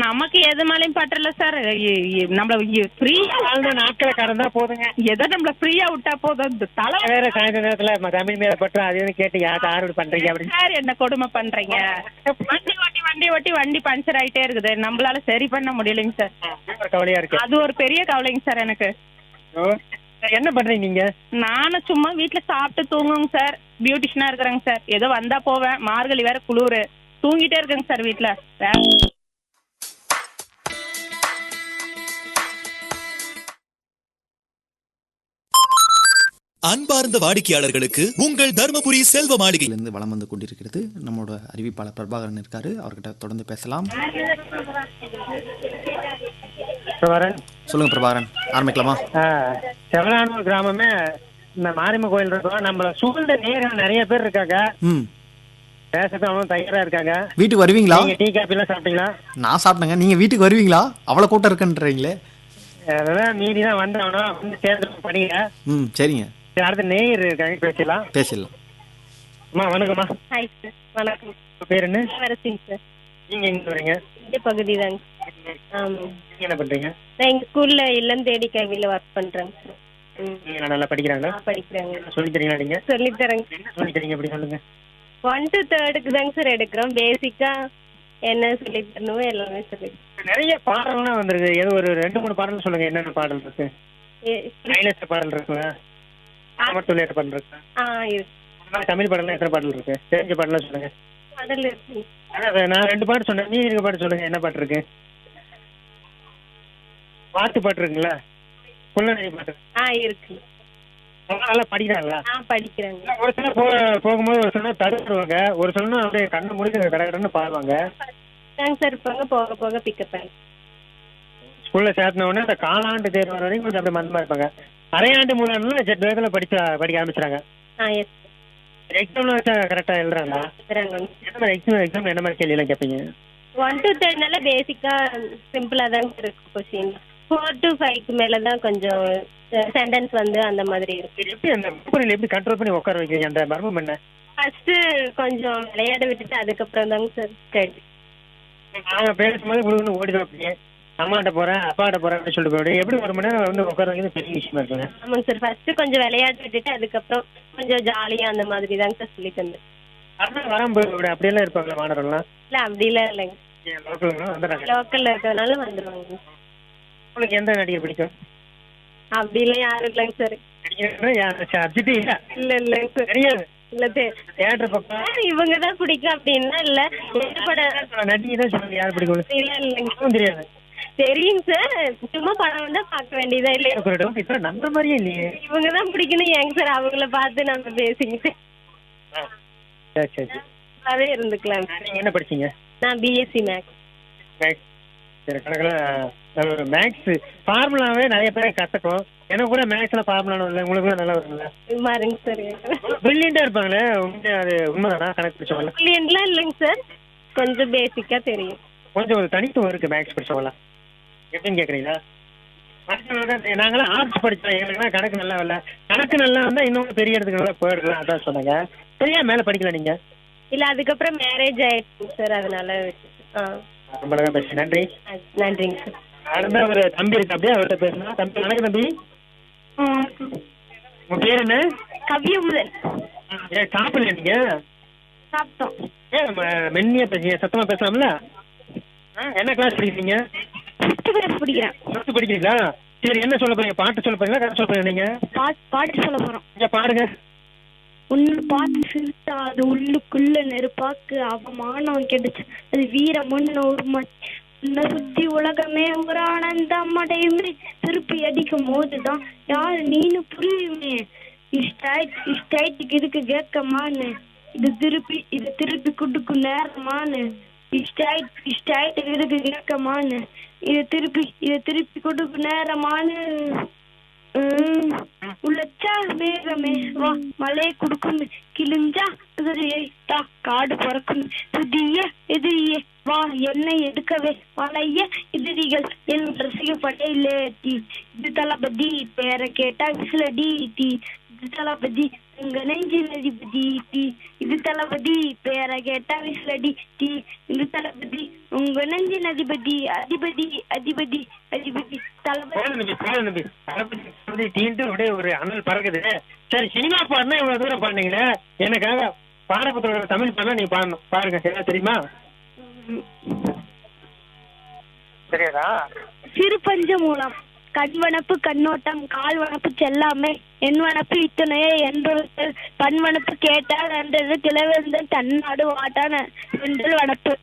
Speaker 4: நமக்கு எது மேலேயும் பற்று இல்ல சார். நம்மள ஃப்ரீயா
Speaker 2: வாழ்ந்த நாட்களை கடந்தா போதுங்க.
Speaker 4: எதை நம்மள ஃப்ரீயா விட்டா போதும். தலை
Speaker 2: வேற சாயந்தர நேரத்துல தமிழ் மேல பற்று அது கேட்டு யாரு பண்றீங்க அப்படின்னு
Speaker 4: சார் என்ன கொடுமை பண்றீங்க. வண்டி பஞ்சர் ஆயிட்டே இருக்குது. நம்மளால சரி பண்ண முடியலைங்க சார்.
Speaker 2: ஒரு கவலையா இருக்கு.
Speaker 4: அது ஒரு பெரிய கவலைங்க சார் எனக்கு.
Speaker 2: என்ன பண்றீங்க நீங்க?
Speaker 4: நானும் சும்மா வீட்டுல சாப்பிட்டு தூங்குங்க சார். பியூட்டிஷனா இருக்கிறேங்க சார். ஏதோ வந்தா போவேன். மார்கழி வேற குளிரு. தூங்கிட்டே இருக்கேங்க சார் வீட்டுல.
Speaker 6: அன்பார்ந்த வாடிக்கையாளர்களுக்கு உங்கள் தர்மபுரி செல்வ மாளிகையிலிருந்து
Speaker 1: இருந்து வலம் வந்து கொண்டிருக்கிறது. நம்மளோட அறிவிப்பாளர் பிரபாகரன் இருக்காரு. அவர்கிட்ட தொடர்ந்து பேசலாம். சொல்லுங்க பிரபாகரன், ஆரம்பிக்கலாமா?
Speaker 2: செவலானூர் கிராமமே இந்த மாரியம்மன் கோயில் இருக்கும். நம்மள சூழ்ந்த நேரம் நிறைய பேர் இருக்காங்க. பேசத்தான் அவனும் தயாரா இருக்காங்க.
Speaker 1: வீட்டுக்கு வருவீங்களா?
Speaker 2: நீங்க டீ காபி எல்லாம் சாப்பிட்டீங்களா?
Speaker 1: நான் சாப்பிட்டேங்க. நீங்க வீட்டுக்கு வருவீங்களா? அவ்வளவு கூட்டம் இருக்குன்றீங்களே.
Speaker 2: அதெல்லாம் மீறி தான் வந்தவனா வந்து சேர்ந்து படிங்க.
Speaker 1: சரிங்க.
Speaker 2: சரி அடுத்த நேயர் இருக்காங்க, பேசலாம். அம்மா வணக்கம்மா.
Speaker 4: Hi sir. வணக்கம்.
Speaker 2: உங்க பேர் என்ன?
Speaker 4: வரசிங் சார்.
Speaker 2: நீங்க எங்க வரீங்க?
Speaker 4: இந்த பகுதி தாங்க. ஆமா.
Speaker 2: நீங்க என்ன பண்றீங்க?
Speaker 4: நான் எங்க ஸ்கூல்ல இல்லம் தேடி கல்வியில ஒர்க் பண்றேங்க சார்.
Speaker 2: நீங்க நல்லா படிக்கிறாங்களா?
Speaker 4: படிக்கிறாங்க.
Speaker 2: சொல்லி தரீங்களா? நீங்க
Speaker 4: சொல்லி தரேங்க.
Speaker 2: என்ன சொல்லி தரீங்க அப்படி சொல்லுங்க.
Speaker 4: 1 to 3 தாங்க சார் எடுக்கிறோம். பேசிக்கா என்ன சொல்லி தரணுமோ எல்லாமே சொல்லி.
Speaker 2: நிறைய பாடல்லாம் வந்திருக்கு. ஏதோ ஒரு 2-3 பாடல் சொல்லுங்க. என்னென்ன பாடல் இருக்கு? கைலாச பாடல் இருக்குங்க. அமர்த்துள்ளாட்ட பாடல் இருக்கு.
Speaker 4: இருக்கு.
Speaker 2: தமிழ் பாடலாம் எத்தனை பாடல் இருக்கு? தெரிஞ்ச பாடலாம் சொல்லுங்க.
Speaker 4: பாடல் இருக்கு.
Speaker 2: நான் 2 பாட்டு சொன்னேன். நீங்க இருக்க பாட்டு சொல்லுங்க. என்ன பாட்டு இருக்கு? பாட்டு இருக்குங்களா? புள்ளநடை பாட்டு
Speaker 4: இருக்கு.
Speaker 2: நல்லா படிக்கிறாங்களா?
Speaker 4: படிக்கிறாங்க.
Speaker 2: ஒரு சில போகும்போது ஒரு சில தடுத்துருவாங்க. ஒரு சில அப்படியே கண்ணு முடிஞ்சு கடற்கடன்னு பாடுவாங்க.
Speaker 4: சார் இருப்பாங்க. போக போக பிக்கப் பண்ணி
Speaker 2: ஸ்கூல்ல சேர்த்தின உடனே அந்த காலாண்டு தேர்வு வர வரைக்கும் கொஞ்சம் அப்படியே மந்தமா இருப்பாங்க. அரையாண்டு மூணாண்டுல செட் வேகத்துல படிக்க ஆரம்பிச்சுறாங்க. எக்ஸாம்ல வச்சா கரெக்டா எழுதுறாங்களா? என்ன மாதிரி எக்ஸாம் என்ன மாதிரி கேள்வி எல்லாம் கேட்பீங்க?
Speaker 4: 1 to 3 பேசிக்கா சிம்பிளா தான் இருக்கு கொஸ்டின். 4 to 5 மேலதான் கொஞ்சம் சென்டென்ஸ் வந்து அந்த மாதிரி இருக்கு.
Speaker 2: எப்படி அந்த புரியில் எப்படி கண்ட்ரோல் பண்ணி உட்கார வைக்கிறீங்க? அந்த மர்மம் என்ன?
Speaker 4: ஃபர்ஸ்ட் கொஞ்சம் விளையாட விட்டுட்டு அதுக்கப்புறம் தாங்க சார் ஸ்டடி.
Speaker 2: நாங்க பேசும்போது குழுன்னு ஓடிதான் அப்படியே அம்மாட்ட போறேன் அப்பாட்ட போறேன் அப்படின்னு சொல்லிட்டு போயிடு. எப்படி 1 மணி நேரம் வந்து உட்கார வைக்கிறது பெரிய விஷயமா இருக்குங்க.
Speaker 4: ஆமாங்க சார். ஃபர்ஸ்ட் கொஞ்சம் விளையாட விட்டுட்டு அதுக்கப்புறம் கொஞ்சம் ஜாலியா அந்த மாதிரி தாங்க சார் சொல்லி தந்து.
Speaker 2: அதான் வராம்போது அப்படியெல்லாம் இருப்பாங்களா மாணவர்கள்லாம்?
Speaker 4: இல்ல அப்படிலாம் இல்லைங்க. லோக்கல்ல இருக்கிறதுனால வந்துருவாங்க.
Speaker 2: உங்களுக்கு எந்த நடிகர் பிடிக்கும்?
Speaker 4: அப்படிலாம் யாரும் இல்லைங்க சார்.
Speaker 2: சப்ஜெக்ட் இல்ல
Speaker 4: இல்ல இல்லைங்க சார்.
Speaker 2: தெரியாது.
Speaker 4: இல்ல
Speaker 2: தியேட்டர் பக்கம்
Speaker 4: இவங்கதான் பிடிக்கும் அப்படின்னா இல்ல.
Speaker 2: நடிகை தான் சொல்லுங்க. யாரு பிடிக்கும்?
Speaker 4: இல்ல இல்லைங்க.
Speaker 2: தெரியாது.
Speaker 4: தெரியுங்க சார். சும்மா படம் வந்தா பார்க்க வேண்டியதா இல்லையா?
Speaker 2: இப்ப நம்புற மாதிரியே இல்லையே.
Speaker 4: இவங்கதான் பிடிக்கணும் ஏங்க சார். அவங்கள பார்த்து நம்ம பேசிங்க சார்.
Speaker 2: சரி
Speaker 4: அதே இருந்துக்கலாம்.
Speaker 2: நீங்க என்ன படிச்சீங்க?
Speaker 4: நான் பிஎஸ்சி மேக்ஸ்.
Speaker 2: சரி கணக்குல ஒரு மேக்ஸ் ஃபார்முலாவே நிறைய பேரை கத்துக்கும். எனக்கு கூட மேக்ஸ்ல ஃபார்முலா இல்லை. உங்களுக்கு கூட நல்லா வரும்ல?
Speaker 4: மாறுங்க சார்.
Speaker 2: பிரில்லியண்டா இருப்பாங்களே. அது உண்மைதானா? கணக்கு படிச்சவங்களா?
Speaker 4: பிரில்லியன்ட்லாம் இல்லைங்க சார். கொஞ்சம் பேசிக்கா தெரியும்.
Speaker 2: கொஞ்சம் ஒரு தனித்துவம் இருக்கு மேக்ஸ் படிச்சவங்களா. எப்படின்னு கேக்குறீங்களா? நாங்களாம் ஆர்ட்ஸ் படிச்சோம். எங்களுக்குலாம் கணக்கு நல்லா வரல. கணக்கு நல்லா வந்தா இன்னொன்று பெரிய இடத்துக்கு நல்லா போயிடலாம். அதான் சொன்னாங்க. சரியா மேல படிக்கல நீங்க?
Speaker 4: இல்ல அதுக்கப்புறம் மேரேஜ் ஆயிடுச்சு சார். அதனால
Speaker 2: ரொம்ப நல்லா பேசு. நன்றி.
Speaker 4: நன்றிங்க சார்.
Speaker 2: அடுத்த ஒரு தம்பி இருக்கு. அப்படியே அவர்கிட்ட பேசணும். தம்பி வணக்கம் தம்பி. உங்க பேர் என்ன?
Speaker 4: கவியமுதன்.
Speaker 2: சாப்பிடல நீங்க?
Speaker 4: சாப்பிட்டோம்.
Speaker 2: மென்னியா பேசுங்க. சத்தமா பேசலாம்ல? என்ன கிளாஸ் படிக்கிறீங்க?
Speaker 4: 5th class படிக்கிறேன்.
Speaker 2: 5th படிக்கிறீங்களா? சரி என்ன சொல்ல போறீங்க? பாட்டு சொல்ல போறீங்களா? கதை சொல்ல போறீங்க? நீங்க
Speaker 4: பாட்டு சொல்ல போறோம்.
Speaker 2: பாடுங்க.
Speaker 7: உன்னு பார்த்து சிரித்தா அது உள்ளுக்குள்ள நெருப்பாக்கு அவமானம் கிடைச்சு அது வீரமுன்னு ஒரு உன்னை சுத்தி உலகமே ஒரு ஆனந்தம் அடையுமே திருப்பி அடிக்கும் போதுதான் யாரு நீனு புரியுமே. இஷ்டாய்ட்டுக்கு இதுக்கு கேட்கமானு இது திருப்பி கொடுக்கும் நேரமானு இஷ்டாய்ட்டுக்கு இதுக்கு கேட்கமானு இது திருப்பி கொடுக்கும் நேரமானு உள்ளச்சா மேகமே வா மழையை கொடுக்கும் கிழிஞ்சா எதிரியை தா காடு பறக்கும் புதிய எதிரியே வா என்னை எடுக்கவே பழைய எதிரிகள் என் ரசிக படையிலே டி இது தளபதி பேரை கேட்டா விசிலடி டி இது தளபதி உங்க நெஞ்சின் அதிபதி டி இது தளபதி பேரை கேட்டா விசிலடி டி இது தளபதி உங்க நெஞ்சின் அதிபதி அதிபதி அதிபதி அதிபதி தளபதி
Speaker 2: தளபதி டீன்ட்டு அப்படியே ஒரு அனல் பறக்குது. சரி, சினிமா பாடினா இவ்வளவு தூரம் பாடுனீங்களே, எனக்காக பாடப்புத்தோட தமிழ் பாடினா நீ பாடணும். பாருங்க, என்ன தெரியுமா? சரியாதா?
Speaker 7: சிறு பஞ்ச மூலம் கண்வனப்பு கண்ணோட்டம் கால்வனப்பு செல்லாமை என்வனப்பு இத்தனையே என்பது பன்வனப்பு கேட்டால் என்றது கிழவந்தன் தன்னாடு வாட்டான என்றல் வனப்பு.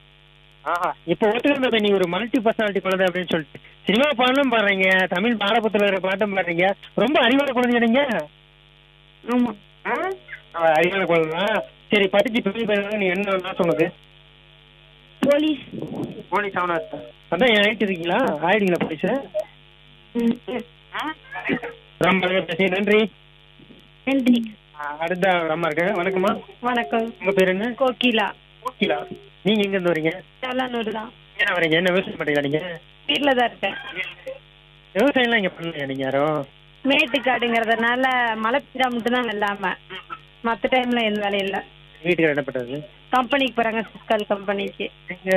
Speaker 2: ஆஹா, இப்ப ஒத்துக்கிற நீ ஒரு மல்டி பர்சனாலிட்டி குழந்தை அப்படின்னு சொல்லிட்டு சினிமா பாடலும் பாடுறீங்க, தமிழ் பாடப்புத்தோட பாட்டும் பாடுறீங்க. ரொம்ப அறிவான குழந்தை நீங்க.
Speaker 7: ஆமா,
Speaker 2: அறிவான குழந்தை. சரி, படிச்சு பெரிய பையன் நீ என்ன சொன்னது?
Speaker 7: போலீஸ்.
Speaker 2: போலீஸ் ஆனா அதான் ஆயிட்டு இருக்கீங்களா? ஆயிடுங்களா போலீஸ்? ரொம்ப பேசி நன்றி.
Speaker 7: நன்றி.
Speaker 2: அடுத்த அம்மா இருக்காங்க. வணக்கம்மா.
Speaker 4: வணக்கம்.
Speaker 2: உங்க பேர் என்ன?
Speaker 4: கோகிலா.
Speaker 2: கோகிலா. நீங்க எங்க இருந்து வரீங்க?
Speaker 4: செவலானூர் தான்.
Speaker 2: என்ன வரீங்க? என்ன விவசாயம் பண்றீங்களா நீங்க?
Speaker 4: வீட்டுல தான் இருக்கேன்.
Speaker 2: விவசாயம் எல்லாம் இங்க பண்ணலையா நீங்க யாரும்?
Speaker 4: மேட்டுக்காடுங்கிறதுனால மழை பெய்தா மட்டும் தான் இல்லாம மற்ற டைம்ல எந்த வேலையும் இல்லை.
Speaker 2: வீட்டுக்கு என்ன பண்றது?
Speaker 4: கம்பெனிக்கு போறாங்க, சிஸ்கால் கம்பெனிக்கு.
Speaker 2: எங்க?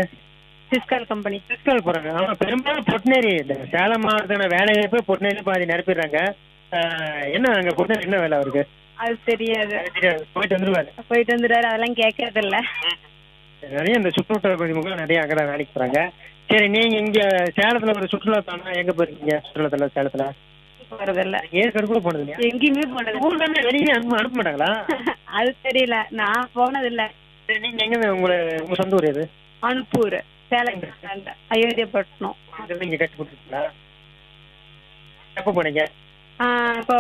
Speaker 4: சிஸ்கால் கம்பெனி.
Speaker 2: சிஸ்கால் போறாங்க. ஆமா, பெரும்பாலும் பொட்னேரி இந்த சேலம் மாவட்டத்துல வேலை வாய்ப்பு பொட்னேரி பாதி நிரப்பிடுறாங்க. என்ன அங்க பொட்னேரி என்ன வேலை அவருக்கு?
Speaker 4: அது தெரியாது.
Speaker 2: போயிட்டு வந்துருவாரு.
Speaker 4: போயிட்டு வந்துடுறாரு, அதெல்லாம் கேட்கறது இல்ல.
Speaker 2: நிறைய இந்த சுற்றுலா பதிமுகம் நிறைய அங்கதான் வேலைக்கு போறாங்க. சரி, நீங்க இங்க சேலத்துல ஒரு சுற்றுலா தானே எங்க போயிருக்கீங்க? சுற்றுலாத்துல சேலத்துல
Speaker 4: போறது இல்ல.
Speaker 2: ஏற்கனவே கூட போனது இல்லையா?
Speaker 4: எங்கேயுமே போனது.
Speaker 2: ஊர்ல இருந்து வெளியே அனுப்ப மாட்டாங்களா?
Speaker 4: அது தெரியல, நான் போனது இல்ல.
Speaker 2: சரி, நீங்க எங்க உங்க சொந்த ஊர் எது?
Speaker 4: அனுப்பூர், சேலம், அயோத்தியப்பட்டினம்.
Speaker 2: நீங்க கட்டி கொடுத்துருக்கீங்களா? எப்ப போனீங்க?
Speaker 4: இப்போ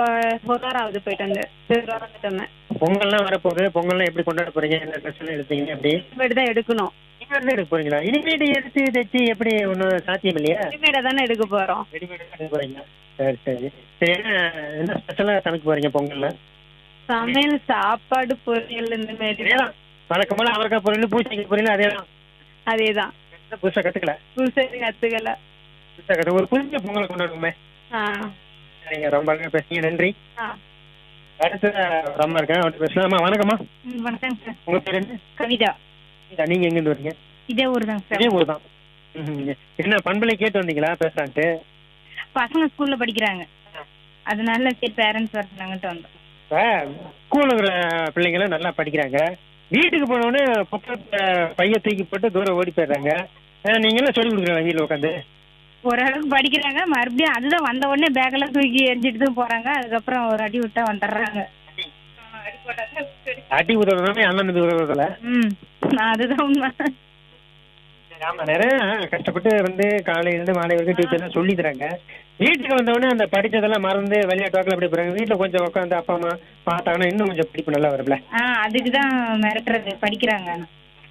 Speaker 4: ஒரு வாரம் ஆகுது போயிட்டு வந்து. ஒரு வாரம் வந்துட்டு வந்தேன்.
Speaker 2: பொங்கல்லாம் வரப்போகுது. பொங்கல்லாம் எப்படி கொண்டாட போறீங்க? என்ன ட்ரெஸ் எல்லாம் எடுத்தீங்க? எப்படி
Speaker 4: இனிமேட்டு தான் எடுக்கணும்.
Speaker 2: இனிமேல் எடுக்க போறீங்களா? இனிமேட்டு எடுத்து தைச்சு எப்படி ஒன்றும் சாத்தியம் இல்லையா?
Speaker 4: இனிமேட்டை தானே எடுக்க போறோம்.
Speaker 2: ரெடிமேட் எடுக்க போறீங்க. சரி சரி சரி. என்ன ஸ்பெஷலா சமைக்க போறீங்க பொங்கல்ல?
Speaker 4: சமையல், சாப்பாடு, பொரியல், இந்த மாதிரி.
Speaker 2: அதேதான் வழக்கமான அவரைக்காய் பொரியல், பூசணிக்காய் பொரியல், அதேதான்.
Speaker 4: அதேதான்.
Speaker 2: புதுசா கத்துக்கல?
Speaker 4: புதுசா கத்துக்கல.
Speaker 2: புதுசா கத்து ஒரு புதிய பொங்கலை கொண்டாடுவோமே. சரிங்க, ரொம்ப அழகா பேசுங்க. நன்றி. அடுத்த ஒரு அம்மா இருக்கேன், அவர்கிட்ட பேசலாமா? வணக்கம்மா.
Speaker 5: வணக்கம் சார்.
Speaker 2: உங்க பேர் என்ன?
Speaker 5: கவிதா.
Speaker 2: நீங்க எங்க இருந்து வரீங்க?
Speaker 5: இதே ஊர் தான் சார்.
Speaker 2: இதே ஊர் தான். என்ன பண்பலை கேட்டு வந்தீங்களா பேசுறான்ட்டு?
Speaker 5: பசங்க ஸ்கூல்ல படிக்கிறாங்க, அதனால சரி பேரண்ட்ஸ் வர சொன்னாங்கட்டு வந்தோம்.
Speaker 2: ஸ்கூல்ல இருக்கிற பிள்ளைங்களும் நல்லா படிக்கிறாங்க. வீட்டுக்கு போனோடனே பக்கத்துல பைய தூக்கி போட்டு தூரம் ஓடி போயிடுறாங்க. நீங்க எல்லாம் சொல்லி கொடுக்குறாங்க வீட்டில் உட்காந்து?
Speaker 5: ஓரளவுக்கு படிக்கிறாங்க, மறுபடியும் அதுதான் வந்த உடனே பேக்கெல்லாம் தூக்கி எரிஞ்சிட்டு தான் போறாங்க. அதுக்கப்புறம் ஒரு அடி விட்டா வந்துடுறாங்க.
Speaker 2: அடி உதவுறதுமே அண்ணன் உதவுறதுல.
Speaker 5: அதுதான் உண்மை.
Speaker 2: ஆமா, நிறைய கஷ்டப்பட்டு வந்து காலையில இருந்து மாலை வரைக்கும் டீச்சர்லாம் சொல்லி தராங்க. வீட்டுக்கு வந்தவொடனே அந்த படிச்சதெல்லாம் மறந்து விளையாட்டு வாக்கில் அப்படி போறாங்க. வீட்டுல கொஞ்சம் உட்காந்து அப்பா அம்மா பார்த்தாங்கன்னா இன்னும் கொஞ்சம் படிப்பு நல்லா வரும்ல.
Speaker 5: அதுக்குதான் மிரட்டுறது. படிக்கிறாங்க,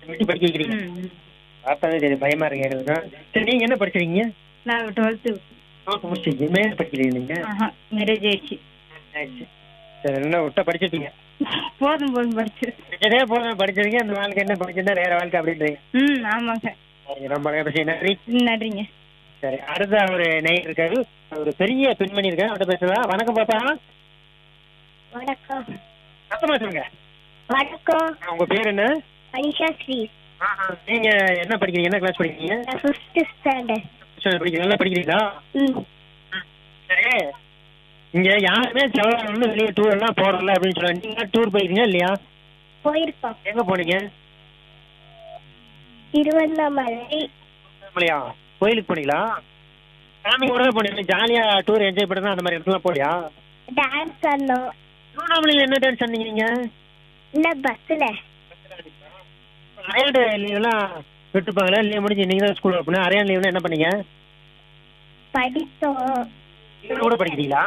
Speaker 2: படிக்க வைக்கிறீங்க. பார்த்தாவே சரி, பயமா இருக்கு எனக்கு. சரி, நீங்க என்ன படிச்சிருக்கீங்க?
Speaker 5: நான் 12th
Speaker 2: முடிச்சிருக்கீங்க. மேல படிக்கிறீங்க நீங்க?
Speaker 5: மேரேஜ் ஆயிடுச்சு.
Speaker 2: சரி, என்ன விட்டா படிச்சிருக்கீங்க?
Speaker 5: போதும் போதும் படிச்சு
Speaker 2: படிச்சதே போதும் படிச்சிருக்கீங்க. அந்த வாழ்க்கை என்ன படிச்சிருந்தா வேற வாழ்க்கை அப்படின்றீங்க.
Speaker 5: ஆமாங்க.
Speaker 2: ரொம்ப அழகா பேசி நன்றி.
Speaker 5: நன்றிங்க.
Speaker 2: சரி, அடுத்த ஒரு நெய் இருக்காரு, ஒரு பெரிய பெண்மணி இருக்காரு, அவட்ட பேசலாம். வணக்கம் பாப்பா.
Speaker 7: வணக்கம்.
Speaker 2: சத்தமா சொல்லுங்க.
Speaker 7: வணக்கம்.
Speaker 2: உங்க பேர் என்ன?
Speaker 7: அனிஷா ஸ்ரீ.
Speaker 2: நீங்க என்ன படிக்கிறீங்க? என்ன கிளாஸ் படிக்கிறீங்க?
Speaker 7: 5th ஸ்டாண்டர்ட்
Speaker 2: படிக்கிறீங்க. நல்லா படிக்கிறீங்களா? சரி, இங்க யாருமே செவலானூர்ல வெளியே டூர் எல்லாம் போறல அப்படின்னு சொல்லுவாங்க. நீங்க டூர் போயிருக்கீங்க இல்லையா?
Speaker 7: போயிருக்கோம்.
Speaker 2: எங்க போனீங்க?
Speaker 7: திருவண்ணாமலை.
Speaker 2: இல்லையா? கோயிலுக்கு போனீங்களா? சாமி கூட தான் போனீங்க. ஜாலியா டூர் என்ஜாய் பண்ணா அந்த மாதிரி இடத்துல போலியா?
Speaker 7: டான்ஸ் ஆடணும்.
Speaker 2: திருவண்ணாமலையில என்ன டான்ஸ் ஆனீங்க நீங்க?
Speaker 7: இல்ல பஸ்ல.
Speaker 2: அரையாண்டு லீவ்லாம் விட்டுப்பாங்களா? லீவ் முடிஞ்சு இன்னைக்கு தான் ஸ்கூல் ஓப்பன். அரையாண்டு லீவ்ல என்ன பண்ணீங்க?
Speaker 7: படித்தோம்.
Speaker 2: கூட படிக்கிறீங்களா?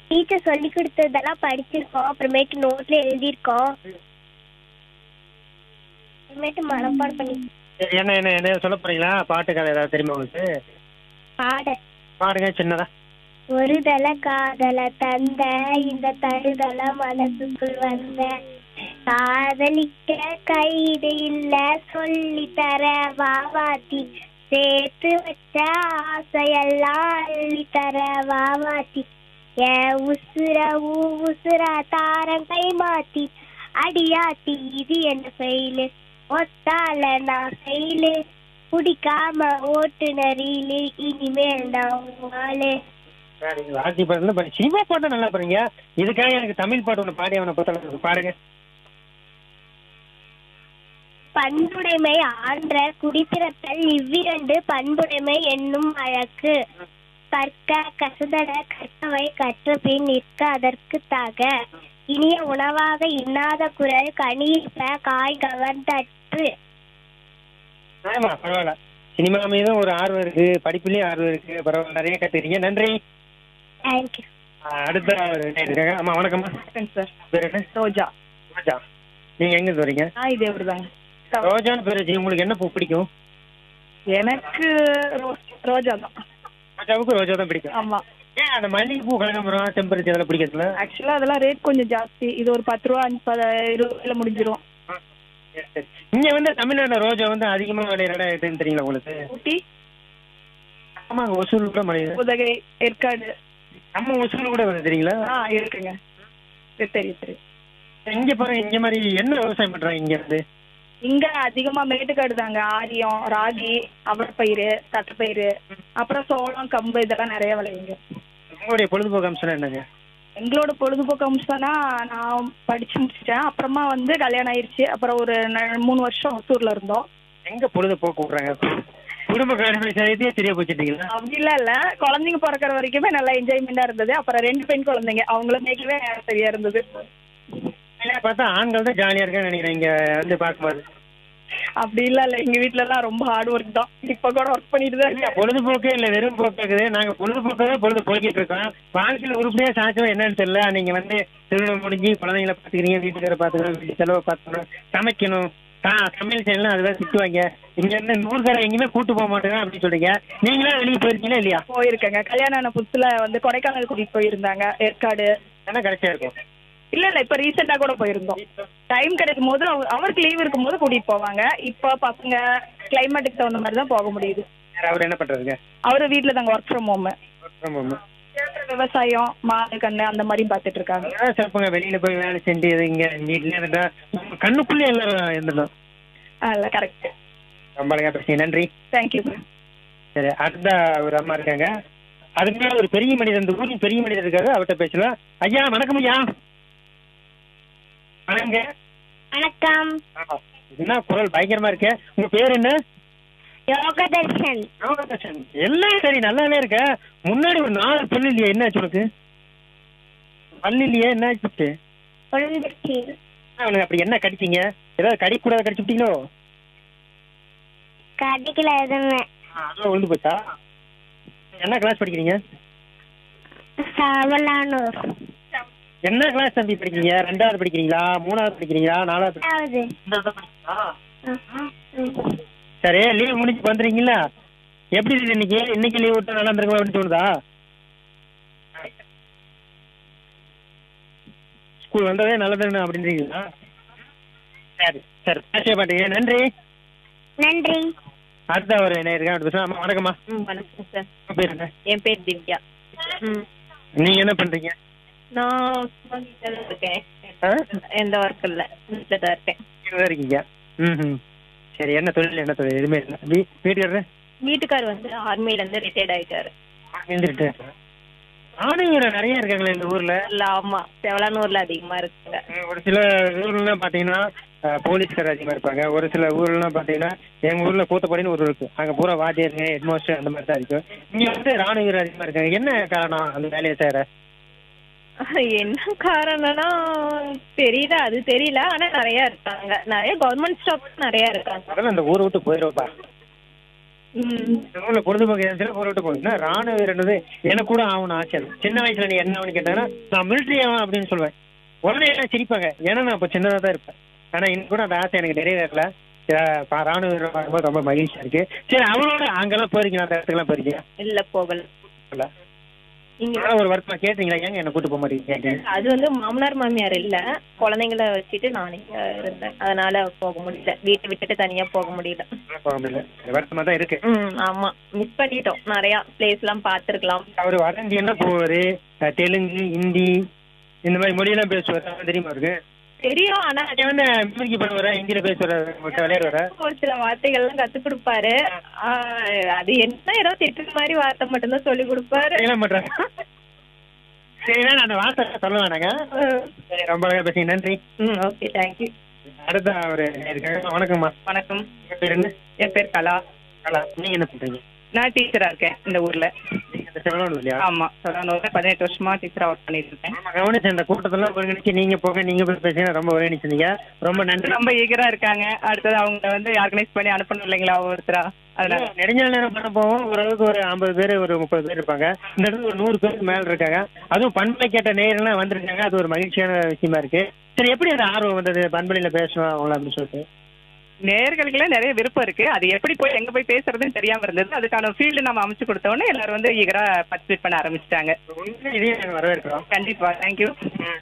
Speaker 7: டீச்சர் சொல்லி கொடுத்ததெல்லாம் படிச்சிருக்கோம். அப்புறமேட்டு நோட்ல எழுதியிருக்கோம். அப்புறமேட்டு மனப்பாடம் பண்ணி.
Speaker 2: என்ன என்ன என்ன சொல்ல போறீங்களா? பாட்டு கதை ஏதாவது தெரியுமா உங்களுக்கு? பாடுங்க சின்னதா.
Speaker 7: ஒரு தல காதல தந்த இந்த தருதல மனசுக்குள் வந்த காதலிக்க கைது இல்ல சொல்லி தர வாவாத்தி சேர்த்து வச்ச ஆசையெல்லாம் அள்ளி தர வாவாத்தி என் உசுரா தாரம் கை மாத்தி அடியாத்தி இது என்ன ஃபெயிலு ஒத்தால நான் ஃபெயிலு குடிக்காம ஓட்டுநரிலே இனிமேல் நான் ஆளு.
Speaker 2: ராஜி பாட்டு சினிமா பாட்டு நல்லா பாருங்க. இதுக்காக எனக்கு தமிழ் பாட்டு ஒண்ணு பாடி அவனை பத்த பாருங்க.
Speaker 7: பண்புடைமை ஆன்ற குடிப்பிறத்தல் இவ்விரண்டு பண்புடைமை என்னும் வழக்கு கற்க கசுதட கற்பவை கற்ற பின் நிற்க அதற்கு தாக இனிய உணவாக இன்னாத குரல் கனியிற்ப காய் கவர்ந்தற்று.
Speaker 2: ஆமா பரவாயில்ல. சினிமா மீதும் ஒரு ஆர்வம் இருக்கு, படிப்புலயும் ஆர்வம் இருக்கு. பரவாயில்ல, நிறைய கத்துக்கிறீங்க. நன்றி.
Speaker 7: தேங்க்யூ.
Speaker 2: அடுத்த ஒரு இருக்காங்க. ஆமா வணக்கம்மா.
Speaker 4: சார்
Speaker 2: பேர் என்ன?
Speaker 4: ரோஜா.
Speaker 2: ரோஜா. நீங்க எங்க இருந்து வரீங்க?
Speaker 4: இதே தாங்க.
Speaker 2: ரோஜான்னு பேர் வச்சு உங்களுக்கு என்ன பூ பிடிக்கும்?
Speaker 4: எனக்கு ரோஜா தான்.
Speaker 2: ரோஜாவுக்கு ரோஜா தான் பிடிக்கும்.
Speaker 4: ஆமா.
Speaker 2: ஏன் அந்த மல்லிகை பூ, கனகாம்பரம், செம்பருத்தி அதெல்லாம் பிடிக்கிறதுல?
Speaker 4: ஆக்சுவலா அதெல்லாம் ரேட் கொஞ்சம் ஜாஸ்தி. இது ஒரு 10 ரூபா 20 முடிஞ்சிரும்.
Speaker 2: இங்க வந்து தமிழ்நாடு ரோஜா வந்து அதிகமா விளையிற இடம் எதுன்னு தெரியுங்களா உங்களுக்கு?
Speaker 4: ஊட்டி,
Speaker 2: ஆமா, ஒசூர் கூட மழை.
Speaker 4: உதகை, ஏற்காடு.
Speaker 2: நம்ம ஒசூர் கூட வருது தெரியுங்களா?
Speaker 4: இருக்குங்க. தெரியும்.
Speaker 2: இங்க பாருங்க, இங்க மாதிரி என்ன விவசாயம் பண்றாங்க இங்க இருந்து?
Speaker 4: இங்க அதிகமா மேட்டுக்காடு தாங்க. ஆரியம், ராகி, அவரைப்பயிறு, தட்டைப்பயிறு, அப்புறம் சோளம், கம்பு இதெல்லாம் நிறைய விளையுங்க.
Speaker 2: உங்களுடைய பொழுதுபோக்கு அம்சம் என்னங்க?
Speaker 4: எங்களோட பொழுதுபோக்கு அம்சம்னா நான் படிச்சு முடிச்சிட்டேன். அப்புறமா வந்து கல்யாணம் ஆயிடுச்சு. அப்புறம் ஒரு 3 வருஷம் ஒசூர்ல இருந்தோம்.
Speaker 2: எங்க பொழுதுபோக்கு விடுறாங்க? குடும்ப காரணங்களை சரியா தெரிய போச்சுட்டீங்களா?
Speaker 4: அப்படிலாம் இல்ல, குழந்தைங்க பிறக்கிற வரைக்குமே நல்லா என்ஜாய்மெண்டா இருந்தது. அப்புறம் 2 பெண் குழந்தைங்க, அவங்கள மேய்க்கவே சரியா இருந்தது.
Speaker 2: பார்த்தா ஆண்கள் தான் ஜாலியா இருக்கான்னு நினைக்கிறேன் இங்க வந்து பார்க்கும்போது.
Speaker 4: அப்படி இல்ல எங்க வீட்டுல எல்லாம் ரொம்ப ஹார்ட் ஒர்க் தான். இப்ப கூட ஒர்க் பண்ணிட்டு தான் இருக்கேன்.
Speaker 2: பொழுதுபோக்கே இல்ல, வெறும் போக்குது. நாங்க பொழுதுபோக்காக பொழுது போக்கிட்டு இருக்கோம். வாழ்க்கையில உருப்படியா சாச்சோம் என்னன்னு தெரியல. நீங்க வந்து திருமணம் முடிஞ்சு குழந்தைங்களை பாத்துக்கிறீங்க, வீட்டுக்கார பாத்துக்கணும், வீட்டு செலவை பாத்துக்கணும், சமைக்கணும், சமையல் செய்யலாம், அதுதான் திட்டுவாங்க. இங்க இருந்து 100 தடவை எங்கேயுமே கூட்டு போக மாட்டேங்க அப்படின்னு சொல்றீங்க. நீங்களா வெளியே போயிருக்கீங்களா இல்லையா?
Speaker 4: போயிருக்கேங்க. கல்யாணம் ஆன புதுசுல வந்து கொடைக்கானல் கூட்டிட்டு போயிருந்தாங்க, ஏற்காடு.
Speaker 2: ஏன்னா கடைசியா இருக்கும்.
Speaker 4: இல்ல இப்ப ரீசெண்டா கூட போயிருந்தோம். டைம் கிடைக்கும் போது அவருக்கு லீவ் இருக்கும் போது கூட்டிட்டு போவாங்க. இப்ப பசங்க கிளைமேட்டுக்கு தகுந்த மாதிரி தான் போக முடியுது.
Speaker 2: அவர் என்ன பண்றாருங்க?
Speaker 4: அவரு வீட்டுல தாங்க ஒர்க் ஃப்ரம் ஹோம். விவசாயம், மாடு கண்ணு அந்த மாதிரி பாத்துட்டு இருக்காங்க.
Speaker 2: சிறப்புங்க. வெளியில போய் வேலை செஞ்சு இங்க வீட்லயே இருந்தா கண்ணுக்குள்ளே எல்லாரும் இருந்துடும்.
Speaker 4: கரெக்ட்.
Speaker 2: ரொம்ப அழகா பேசுங்க. நன்றி.
Speaker 4: தேங்க்யூ.
Speaker 2: சரி, அடுத்த ஒரு அம்மா இருக்காங்க. அதுக்கு மேல ஒரு பெரிய மனிதர், இந்த ஊரின் பெரிய மனிதர் இருக்காரு, அவர்கிட்ட பேசலாம். ஐயா வணக்கம். ஐயா வணங்க.
Speaker 7: வணக்கம்.
Speaker 2: என்ன குரல் பயங்கரமா இருக்கு. உங்க பேர் என்ன?
Speaker 7: யோகதர்ஷன்.
Speaker 2: யோகதர்ஷன். எல்லாம் சரி, நல்லாவே இருக்க. முன்னாடி ஒரு 4 பல்லு இல்லையா? என்ன ஆச்சு உனக்கு? பல்லு இல்லையே, என்ன ஆச்சு? அவனுக்கு அப்படி என்ன கடிச்சீங்க? ஏதாவது கடிக்கூடாத கடிச்சு விட்டீங்களோ?
Speaker 7: கடிக்கல எதுவுமே.
Speaker 2: அதெல்லாம் விழுந்து போச்சா? என்ன கிளாஸ் படிக்கிறீங்க?
Speaker 7: 700.
Speaker 2: என்ன கிளாஸ் தம்பி படிக்கிறீங்க? 2வது படிக்கிறீங்களா, 3வது படிக்கிறீங்களா, 4வது? சரி, லீவ் முடிஞ்சு வந்துடுறீங்களா? எப்படி இருக்கு இன்னைக்கு? இன்னைக்கு லீவ் விட்டா நல்லா இருந்திருக்கும் அப்படின்னு தோணுதா? ஸ்கூல் வந்ததே நல்லதுன்னு அப்படின்றீங்களா? சரி சரி, பேச மாட்டீங்க. நன்றி.
Speaker 7: நன்றி.
Speaker 2: அடுத்த ஒரு என்ன இருக்கா? வணக்கம்மா.
Speaker 4: வணக்கம் சார்.
Speaker 2: உங்க பேர் என்ன?
Speaker 4: என் பேர் திவ்யா.
Speaker 2: நீங்க என்ன பண்றீங்க?
Speaker 4: நான் வீட்டுல இருக்கேன். எந்த ஒர்க் இல்ல, வீட்டுல தான் இருக்கேன்.
Speaker 2: இருக்கீங்க. சரி, என்ன தொழில்? என்ன தொழில்? எதுவுமே இல்லை. வீட்டுக்காரரு?
Speaker 4: வீட்டுக்கார் வந்து ஆர்மில இருந்து ரிட்டையர்ட் ஆயிட்டாரு.
Speaker 2: ஆணையர் நிறைய இருக்காங்களே இந்த ஊர்ல.
Speaker 4: இல்ல, ஆமா, செவலானூர்ல அதிகமா இருக்குங்க.
Speaker 2: ஒரு சில ஊர்லாம் பாத்தீங்கன்னா போலீஸ்கார் அதிகமா இருப்பாங்க. ஒரு சில ஊர்லாம் பாத்தீங்கன்னா எங்க ஊர்ல கூத்தப்படின்னு ஒரு இருக்கு, அங்க பூரா வாத்தியாருங்க, ஹெட்மாஸ்டர் அந்த மாதிரி தான் இருக்கு. இங்க வந்து ராணுவ அதிகமா இருக்காங்க. என்ன காரணம் அந்த வேலையை செய்யற?
Speaker 4: என்ன காரணம்னா தெரியல, அது தெரியல. ஆனா நிறைய இருக்காங்க, நிறைய கவர்மெண்ட் ஸ்டாஃப் நிறைய இருக்காங்க.
Speaker 2: அதெல்லாம் இந்த ஊரை விட்டு போயிடுவா. ஊர்ல பொழுதுபோக்கு ஊரை விட்டு போகுதுன்னா ராணுவ வீரன்றது எனக்கு கூட ஆகணும் ஆசை. சின்ன வயசுல நீ என்ன ஆகுன்னு கேட்டாங்கன்னா நான் மிலிட்ரி ஆகும் அப்படின்னு சொல்லுவேன். உடனே எல்லாம் சிரிப்பாங்க, ஏன்னா நான் இப்போ சின்னதா தான் இருப்பேன். ஆனா இன்னும் கூட அந்த ஆசை எனக்கு நிறைவேறல. ராணுவ வீரர் பார்க்கும்போது ரொம்ப மகிழ்ச்சியா இருக்கு. சரி, அவரோட அங்கெல்லாம் போயிருக்கீங்க? அந்த இடத்துக்குலாம் போயிருக்கீங்க?
Speaker 4: இல்ல, போகல. இங்க
Speaker 2: ஆனா ஒரு வருத்தமா கேட்டீங்களா, ஏங்க என்ன கூட்டு போக மாட்டேங்க கேட்டேன்.
Speaker 4: அது வந்து மாமனார் மாமியார் இல்ல, குழந்தைங்கள வச்சுட்டு நான் இங்க இருந்தேன், அதனால போக முடியல, வீட்டை விட்டுட்டு தனியா போக முடியல.
Speaker 2: போக முடியல, வருத்தமா தான் இருக்கு.
Speaker 4: ஆமா, மிஸ் பண்ணிட்டோம், நிறைய பிளேஸ் எல்லாம் பாத்துருக்கலாம்.
Speaker 2: அவரு வட இந்தியன்னா போவாரு, தெலுங்கு, ஹிந்தி இந்த மாதிரி மொழியெல்லாம் பேசுவாரு, அதெல்லாம் தெரியுமா இருக்கு?
Speaker 4: தெரியும், ஆனா
Speaker 2: இங்க வந்து மியூசிக் பண்ணுவாரா, ஹிந்தியில பேசுவாரு, விளையாடுவாரா?
Speaker 4: ஒரு சில வார்த்தைகள் எல்லாம் கத்து கொடுப்பாரு. அது என்ன ஏதோ திட்டு மாதிரி வார்த்தை மட்டும்தான் சொல்லி கொடுப்பாரு.
Speaker 2: எல்லாம் பண்றாங்க. சரி, நான் அந்த வார்த்தை சொல்ல வேணாங்க. சரி, ரொம்ப அழகா பேசுங்க, நன்றி.
Speaker 4: Okay, thank you.
Speaker 2: அடுத்த ஒரு வணக்கம்மா.
Speaker 4: வணக்கம்.
Speaker 2: உங்க பேர் என்ன?
Speaker 4: என் பேர் கலா.
Speaker 2: கலா, நீங்க என்ன பண்றீங்க?
Speaker 4: நான் டீச்சரா இருக்கேன் இந்த ஊர்ல.
Speaker 2: நீங்க இந்த செவனூர் இல்லையா?
Speaker 4: ஆமா, 18 வருஷமா டீச்சரா ஒர்க் பண்ணிட்டு இருக்கேன்.
Speaker 2: ஆமா, கவனிச்சு இந்த கூட்டத்தெல்லாம் ஒருங்கிணைச்சு நீங்க போக, நீங்க போய் பேசுங்க, ரொம்ப ஒருங்கிணைச்சிருந்தீங்க, ரொம்ப நன்றி.
Speaker 4: ரொம்ப ஈகரா இருக்காங்க. அடுத்தது அவங்க வந்து ஆர்கனைஸ் பண்ணி அனுப்பணும் இல்லைங்களா ஒவ்வொருத்தரா, அதனால
Speaker 2: நெடுஞ்சால் நேரம் பண்ண போவோம். ஓரளவுக்கு ஒரு 50 பேர், ஒரு 30 பேர் இருப்பாங்க. இந்த இடத்துல ஒரு 100 பேருக்கு மேல இருக்காங்க. அதுவும் பண்பலை கேட்ட நேயர்கள்லாம் வந்திருக்காங்க. அது ஒரு மகிழ்ச்சியான விஷயமா இருக்கு. சரி, எப்படி அந்த ஆர்வம் வந்தது பண்பலையில பேசணும் அவங்கள அப்படின்னு சொல்லிட்டு?
Speaker 4: நேயர்களுக்குள்ள நிறைய விருப்பம் இருக்கு. அது எப்படி போய் எங்க போய் பேசுறதுன்னு தெரியாம இருந்தது. அதுக்கான ஃபீல்டு நம்ம அமைச்சு கொடுத்தோன்னே எல்லாரும் வந்து ஈகரா பார்ட்டிசிபேட் பண்ண ஆரம்பிச்சிட்டாங்க.
Speaker 2: உண்மையிலே இதையும் நாங்கள் வரவேற்கிறோம்.
Speaker 4: கண்டிப்பா, தேங்க்யூ.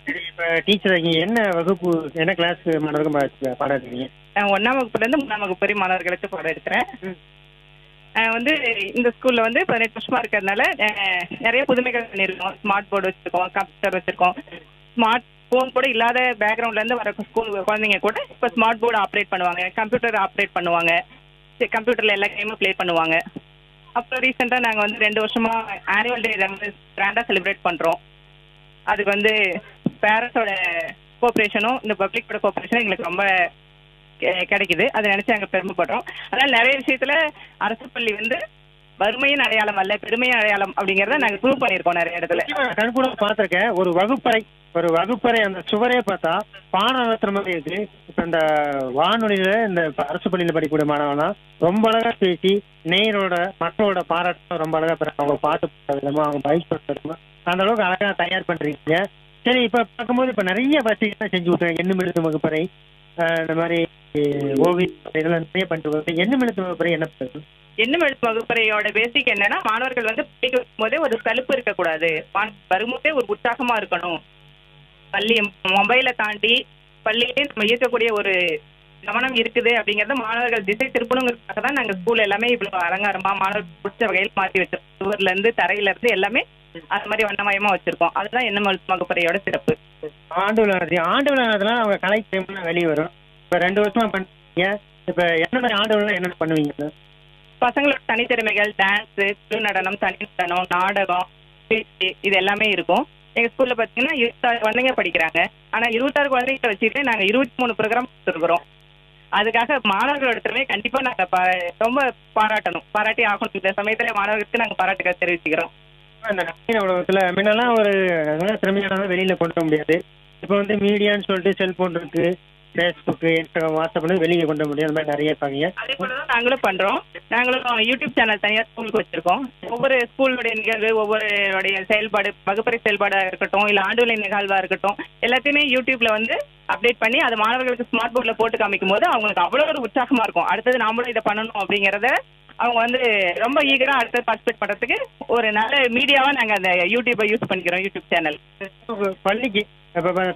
Speaker 2: சரி, இப்போ டீச்சர் என்ன வகுப்பு, என்ன கிளாஸ் மாணவர்களுக்கும் பாடம் இருக்கீங்க?
Speaker 4: 1ஆம் வகுப்புல இருந்து 3ஆம் வகுப்பு வரை மாணவர்களுக்கு பாடம் எடுக்கிறேன். வந்து இந்த ஸ்கூல்ல வந்து 18 வருஷமா இருக்கிறதுனால நிறைய புதுமைகள் பண்ணிருக்கோம். ஸ்மார்ட் போர்டு வச்சிருக்கோம், கம்ப்யூட்டர் வச்சிருக்கோம். ஸ்மார்ட் போன் கூட இல்லாத பேக்ரவுண்ட்ல இருந்து வர ஸ்கூல் குழந்தைங்க கூட இப்ப ஸ்மார்ட் போர்டு ஆப்ரேட் பண்ணுவாங்க, கம்ப்யூட்டர் ஆப்ரேட் பண்ணுவாங்க, கம்ப்யூட்டர்ல எல்லா கேமும் பிளே பண்ணுவாங்க. அப்புறம் ரீசெண்டா நாங்க வந்து 2 வருஷமா ஆனுவல் டே வந்து கிராண்டா செலிப்ரேட் பண்றோம். அதுக்கு வந்து பேரண்ட்ஸோட கோஆபரேஷனும் இந்த பப்ளிக்கோட கோஆபரேஷனும் எங்களுக்கு ரொம்ப கிடைக்குது. அதை நினைச்சு நாங்க பெருமைப்படுறோம். அதனால நிறைய விஷயத்துல அரசு பள்ளி வந்து வறுமையின் அடையாளம் அல்ல, பெருமையின் அடையாளம் அப்படிங்கறத நாங்க ப்ரூவ் பண்ணிருக்கோம் நிறைய இடத்துல.
Speaker 2: கண்கூட பாத்திருக்கேன். ஒரு வகுப்பறை அந்த சுவரே பார்த்தா பாடம் நடத்துற மாதிரி இருக்கு. இப்ப இந்த வானொலியில இந்த அரசு பள்ளியில படிக்கக்கூடிய மாணவனா ரொம்ப அழகா பேசி நேயரோட மக்களோட பாராட்டம் ரொம்ப அழகா பெற, அவங்க பாட்டு விதமா, அவங்க பயிற்சி விதமா அந்த அளவுக்கு அழகா தயார் பண்றீங்க. சரி, இப்ப பார்க்கும்போது இப்ப நிறைய வசதிகள் செஞ்சு விட்டுருங்க. எண்ணும் எழுத்து வகுப்பறை, இந்த மாதிரி ஓவியம், இதெல்லாம் நிறைய பண்ணிட்டு எண்ணும் எழுத்து வகுப்பறை என்ன பண்ணுறது?
Speaker 4: எண்ணும் எழுத்து வகுப்பறையோட பேசிக் என்னன்னா, மாணவர்கள் வந்து படிக்கும் போதே ஒரு சலுப்பு இருக்கக்கூடாது, வரும்போதே ஒரு உற்சாகமா இருக்கணும். பள்ளி மொபைலை தாண்டி பள்ளியிலே நம்ம ஈர்க்கக்கூடிய ஒரு கவனம் இருக்குது அப்படிங்கறத மாணவர்கள் திசை திருப்பணுங்கிறதுக்காக தான் நாங்க ஸ்கூல் எல்லாமே இவ்வளவு அலங்காரமா மாணவர்கள் பிடிச்ச வகையில் மாற்றி வச்சிருக்கோம். சுவர்ல இருந்து தரையில இருந்து எல்லாமே அது மாதிரி வண்ணமயமா வச்சிருக்கோம். அதுதான் எண்ணும் எழுத்து வகுப்பறையோட சிறப்பு.
Speaker 2: ஆண்டு விழாதுலாம் அவங்க கலை வெளியே வரும். இப்ப 2 வருஷமா பண்ணுவீங்க. இப்ப என்ன மாதிரி ஆண்டு விழா என்ன பண்ணுவீங்க?
Speaker 4: பசங்களோட தனித்திறமைகள், டான்ஸ், குழு நடனம், தனி நடனம், நாடகம், பேச்சு, இது எல்லாமே இருக்கும். எங்க ஸ்கூல்ல பாத்தீங்கன்னா 26 குழந்தைங்க படிக்கிறாங்க. ஆனா 26 குழந்தைங்களை வச்சுட்டு நாங்க 23 ப்ரோக்ராம் கொடுத்துருக்கிறோம். அதுக்காக மாணவர்களோட திறமையை கண்டிப்பா நாங்க ரொம்ப பாராட்டி ஆகணும். இந்த சமயத்துல மாணவர்களுக்கு நாங்க பாராட்டுகள் தெரிவிச்சுக்கிறோம்.
Speaker 2: அந்த நவீன உலகத்துல முன்னெல்லாம் ஒரு திறமையானதான் வெளியில கொண்டு வர முடியாது. இப்ப வந்து மீடியான்னு சொல்லிட்டு செல்போன் இருக்கு, ஃபேஸ்புக், இன்ஸ்டாகிராம், வாட்ஸ்அப்னு வெளியே கொண்டு வர முடியாது. அந்த மாதிரி நிறைய இருப்பாங்க.
Speaker 4: அதே போலதான் நாங்களும் பண்றோம். நாங்களும் யூடியூப் சேனல் தனியா ஸ்கூலுக்கு வச்சிருக்கோம். ஒவ்வொரு ஸ்கூலுடைய நிகழ்வு, ஒவ்வொருடைய செயல்பாடு, வகுப்பறை செயல்பாடா இருக்கட்டும், இல்ல ஆண்டுவிலை நிகழ்வா இருக்கட்டும், எல்லாத்தையுமே யூடியூப்ல வந்து அப்டேட் பண்ணி அது மாணவர்களுக்கு ஸ்மார்ட் போர்ட்ல போட்டு காமிக்கும் போது அவங்களுக்கு அவ்வளவு ஒரு உற்சாகமா இருக்கும். அடுத்தது நாமளும் இதை பண்ணணும் அப்படிங்கறத அவங்க வந்து ரொம்ப ஈகரா அடுத்து பார்ட்டிசிபேட் பண்றதுக்கு ஒரு நல்ல மீடியாவா நாங்க அந்த யூடியூபை யூஸ் பண்ணிக்கிறோம். யூடியூப் சேனல்
Speaker 2: பள்ளிக்கு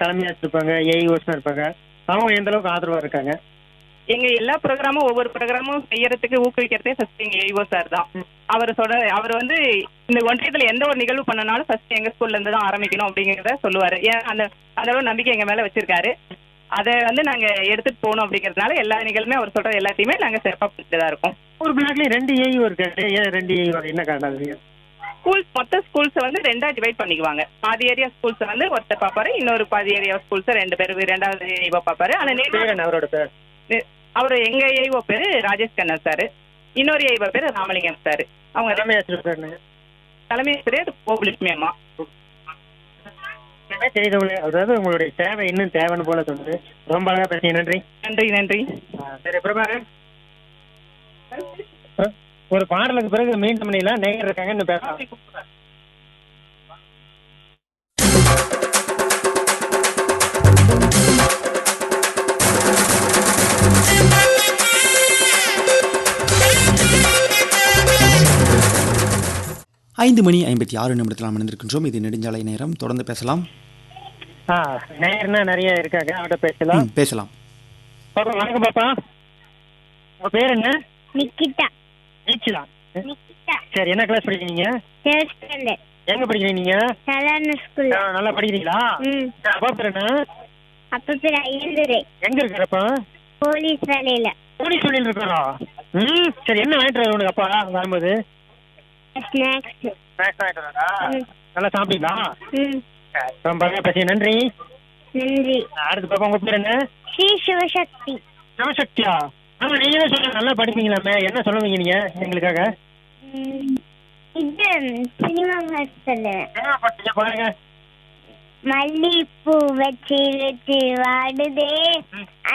Speaker 2: தலைமையாச்சு இருப்பாங்க, ஏஇஓஸ் இருப்பாங்க, அவங்க எந்த அளவுக்கு ஆதரவா இருக்காங்க?
Speaker 4: எங்க எல்லா ப்ரோக்ராமும் ஒவ்வொரு ப்ரோக்ராமும் செய்யறதுக்கு ஊக்குவிக்கிறதே ஃபர்ஸ்ட் எங்க ஏஇஓ சார் தான். அவர் வந்து இந்த ஒன்றியத்துல எந்த ஒரு நிகழ்வு பண்ணனாலும் ஃபர்ஸ்ட் எங்க ஸ்கூல்ல இருந்து தான் ஆரம்பிக்கணும் அப்படிங்கறத சொல்லுவாரு. ஏன் அந்த அளவு நம்பிக்கை எங்க மேல வச்சிருக்காரு. அதை வந்து நாங்க எடுத்துட்டு போகணும் அப்படிங்கறதுனால எல்லா நிகழ்வுமே அவர் சொல்ற எல்லாத்தையுமே நாங்க சிறப்பா பண்ணிட்டு தான் இருக்கோம்.
Speaker 2: ஒரு பிளாக்லயே 2 ஏஇஓ இருக்காரு. ஏன் 2 ஏஇஓ என்ன காரணம்?
Speaker 4: மொத்த ஸ்கூல்ஸ் வந்து 2ஆ டிவைட் பண்ணிக்குவாங்க. பாதி ஏரியா ஸ்கூல்ஸ் வந்து ஒருத்தர் பாப்பாரு, இன்னொரு பாதி ஏரியா ஸ்கூல்ஸ் 2 பேர் 2வது ஏஇஓ பாப்பாரு. ஆனா
Speaker 2: அவரோட பேர்
Speaker 4: அவரு எங்க ஏஇஓ பேரு ராஜேஷ் கண்ணன் சார், இன்னொரு ஏஇஓ பேரு ராமலிங்கம் சார். அவங்க தலைமை ஆசிரியர் கோகுலட்சுமி அம்மா.
Speaker 2: செய்தவங்க, அதாவது உங்களுடைய தேவை இன்னும் தேவைன்னு போல சொல்லுது. ரொம்ப அழகா பேசுங்க. நன்றி.
Speaker 4: நன்றி நன்றி.
Speaker 2: சரி பிரபாகர், ஒரு பாடலுக்கு பிறகு மீண்டும் பண்ணிடலாம். நேயர் இருக்காங்க, இன்னும் பேசலாம்.
Speaker 1: 5:56 நாம் இணைந்திருக்கின்றோம். இது நெடுஞ்சாலை நேரம். தொடர்ந்து பேசலாம்.
Speaker 2: நேயர்னா நிறைய இருக்காங்க, அவட்ட பேசலாம்.
Speaker 1: பேசலாம்.
Speaker 2: பாப்பா வணக்கம் பாப்பா. உங்க பேர் என்ன?
Speaker 7: நிக்கிதா.
Speaker 2: நீச்சலா.
Speaker 7: நிக்கிதா.
Speaker 2: சரி, என்ன கிளாஸ் படிக்கிறீங்க?
Speaker 7: Third standard.
Speaker 2: எங்க படிக்கிறீங்க நீங்க?
Speaker 7: சாதாரண ஸ்கூல்ல.
Speaker 2: நல்லா படிக்கிறீங்களா? அப்பா பேர் என்ன?
Speaker 7: அப்ப பேர் ஐயந்தரே.
Speaker 2: எங்க இருக்கிறப்பா?
Speaker 7: போலீஸ் வேலையில.
Speaker 2: போலீஸ் வேலையில் இருக்கிறா? சரி, என்ன வாங்கிட்டு வர உனக்கு அப்பா வரும்போது?
Speaker 7: ஸ்நாக்ஸ்.
Speaker 2: ஸ்நாக்ஸ் வாங்கிட்டு வரா? நல்லா சாப்பிட்டீங்களா? ரொம்ப பேசிய நன்றி.
Speaker 7: நன்றி.
Speaker 2: அடுத்து பாப்பா உங்க பேர் என்ன?
Speaker 7: ஸ்ரீ சிவசக்தி.
Speaker 2: சிவசக்தியா? ஆமா, நீங்க தான் சொல்லுங்க, நல்லா படிப்பீங்களாமே. என்ன சொல்லுவீங்க நீங்க எங்களுக்காக?
Speaker 7: இது சினிமா ஹாஸ்டல்.
Speaker 2: என்ன பாட்டீங்க பாருங்க.
Speaker 7: மல்லிப்பூ வச்சு வச்சு வாடுதே,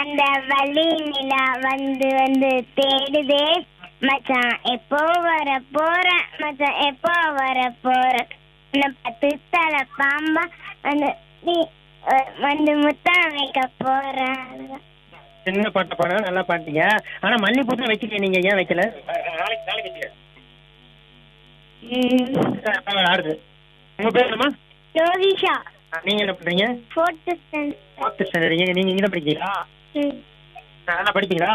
Speaker 7: அந்த வள்ளி நிலா வந்து வந்து தேடுதே, மச்சான் எப்போ வர போற, மச்சான் எப்போ வர போற, இந்த 10 தலை பாம்பா வந்து நீ வந்து முத்தம் வைக்க போற.
Speaker 2: சின்ன பாட்டை பாடுங்க, நல்லா பாட்டீங்க. ஆனா மல்லிப்பூ தான் வைக்கல, நீங்க ஏன் வைக்கல? நாளைக்கு ஆடுது. உங்க பேர் என்னமா?
Speaker 7: லோவிஷா.
Speaker 2: நீங்க என்ன பண்றீங்க?
Speaker 7: 4th standard.
Speaker 2: நீங்க இங்க தான் படிக்கிறீங்களா? நல்லா படிப்பீங்களா?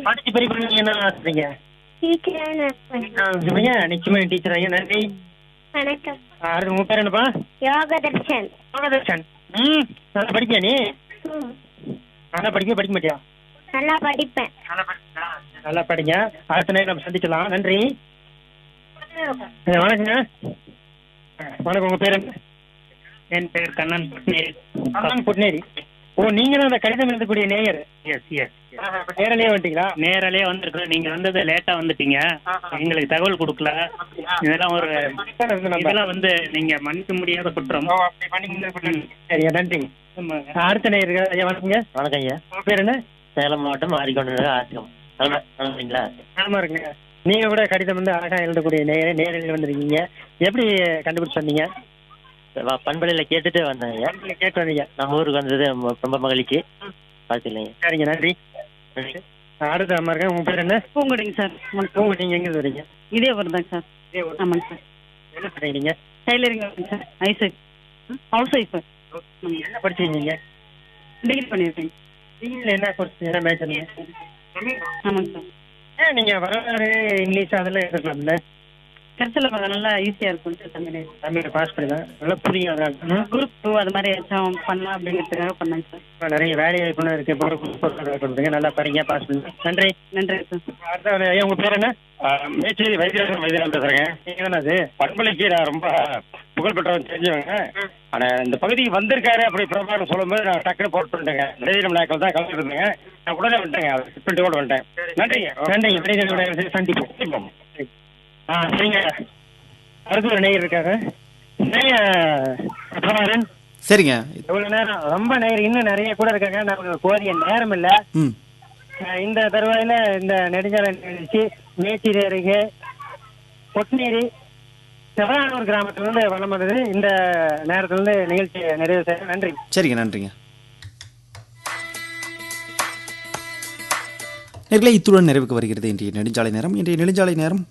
Speaker 2: படிச்சு பெரிய பண்ணி என்ன ஆசைங்க?
Speaker 7: டீச்சரான.
Speaker 2: நிச்சயமா டீச்சர் ஐயா, நன்றி.
Speaker 7: வணக்கம்.
Speaker 2: அடுத்து உங்க பேர் என்னப்பா?
Speaker 7: யோகதர்ஷன்.
Speaker 2: யோகதர்ஷன். நல்லா படிப்பியா நீ? நல்லா படிக்க மாட்டியா?
Speaker 7: நல்லா படிப்பேன்.
Speaker 2: நல்லா படிங்க. அடுத்த நேரம் நம்ம சந்திக்கலாம். நன்றி. வணக்கங்க. வணக்கம். உங்க பேர் என்ன?
Speaker 3: என் பேர் கண்ணன் புட்னேரி.
Speaker 2: கண்ணன் புட்னேரி. ஓ, நீங்க தான் அந்த கடிதம் எழுதக்கூடிய நேயர்?
Speaker 3: எஸ்.
Speaker 2: நேரலையே வந்துட்டீங்களா?
Speaker 3: நேரலே வந்திருக்கோம். நீங்க வந்தது லேட்டா வந்துட்டீங்க, எங்களுக்கு தகவல் கொடுக்கல. இதெல்லாம் இதெல்லாம் வந்து நீங்க மன்னிக்க முடியாத குற்றம்.
Speaker 2: சரியா, நன்றி. அடுத்த நேயர் ஐயா. வணக்கங்க.
Speaker 8: வணக்கம் ஐயா.
Speaker 2: உங்க பேர் என்ன?
Speaker 8: சேலம் மாவட்டம் ஆரிக்கொண்டு ஆசிரம். நல்லாங்களா?
Speaker 2: நலமா இருக்குங்க. நீங்க கூட கடிதம் வந்து அழகா எழுதக்கூடிய நேரில் வந்திருக்கீங்க. எப்படி கண்டுபிடிச்சு வந்தீங்க?
Speaker 8: பண்பலையில கேட்டுட்டு வந்தேன் ஐயா.
Speaker 2: கேட்டு வந்தீங்க.
Speaker 8: நம்ம ஊருக்கு வந்தது ரொம்ப மகிழ்ச்சி. பார்த்துக்கலைங்க.
Speaker 2: சரிங்க, நன்றி. அடுத்த அம்மா இருக்கேன். உங்க பேர் என்ன?
Speaker 9: பூங்குடிங்க சார்.
Speaker 2: உங்க நீங்க எங்க வரீங்க?
Speaker 9: இதே ஊர் தாங்க சார். ஆமாங்க சார்.
Speaker 2: என்ன பண்ணுறீங்க?
Speaker 9: Tailoring sir. House wife.
Speaker 2: என்ன படிச்சிருக்கீங்க?
Speaker 9: டிகிரி பண்ணியிருக்கேங்க.
Speaker 2: டிகிரியில் என்ன கோர்ஸ், என்ன மேஜர்?
Speaker 9: ஆமாங்க சார்.
Speaker 2: ஏன் நீங்க வரலாறு, இங்கிலீஷ் அதெல்லாம் எடுக்கலாம்ல?
Speaker 9: கடைசியில் நல்லா ஈஸியாக இருக்கும்
Speaker 2: தமிழ் பாஸ் பண்ணிதான் நல்லா புரியும். அதனால
Speaker 9: குரூப் 2 அது மாதிரி ஏதாச்சும் பண்ணலாம் அப்படிங்கிறதுக்காக பண்ணாங்க சார்.
Speaker 2: நிறைய வேலை வாய்ப்புலாம் இருக்கு. கொடுத்துருங்க, நல்லா படிங்க, பாஸ் பண்ணுங்க. நன்றி.
Speaker 9: நன்றி சார்.
Speaker 2: அடுத்த ஐயா, உங்க பேர் என்ன?
Speaker 8: மேச்சேரி வைத்தியநாதன் பேசுறேங்க.
Speaker 2: நீங்க தானே அது?
Speaker 8: பண்பலைக்கு நான் ரொம்ப புகழ்பெற்றவங்க, தெரிஞ்சவங்க. ஆனா இந்த பகுதிக்கு வந்திருக்காரு அப்படி பிரபாகரன் சொல்லும்போது நான் டக்குன்னு போட்டு வந்துட்டேங்க. நெடுதினம் நாட்கள் தான் கலந்துட்டு இருந்தேங்க. நான் உடனே வந்துட்டேங்க, பிரிண்ட் கூட வந்துட்டேன். நன்றிங்க.
Speaker 2: நன்றிங்க. சந்திப்போம். சரிங்க. அடுத்த ஒரு நேயர் இருக்காரு. பிரபாகரன்.
Speaker 1: சரிங்க.
Speaker 2: இவ்வளவு நேரம் ரொம்ப நேரம், இன்னும் நிறைய கூட இருக்காங்க. நமக்கு போதிய நேரம் இல்ல. இந்த தருவாயில இந்த நெடுஞ்சாலை நிகழ்ச்சி மேச்சேரி அருகே பொட்னேரி செவலானூர் கிராமத்திலிருந்து வளம் வந்தது. இந்த நேரத்திலிருந்து நிகழ்ச்சியை நிறைவு செய்ய நன்றி.
Speaker 1: சரிங்க, நன்றிங்க. நேர்களே, இத்துடன் நிறைவுக்கு வருகிறது இன்றைய நெடுஞ்சாலை நேரம். இன்றைய நெடுஞ்சாலை நேரம்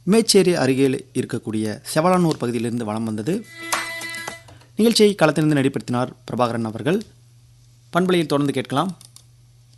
Speaker 1: மேச்சேரி அருகில் இருக்கக்கூடிய செவலானூர் பகுதியிலிருந்து வலம் வந்தது. நிகழ்ச்சியை களத்திலிருந்து நடைபெறுத்தினார் பிரபாகரன் அவர்கள். பண்பலையில் தொடர்ந்து கேட்கலாம்.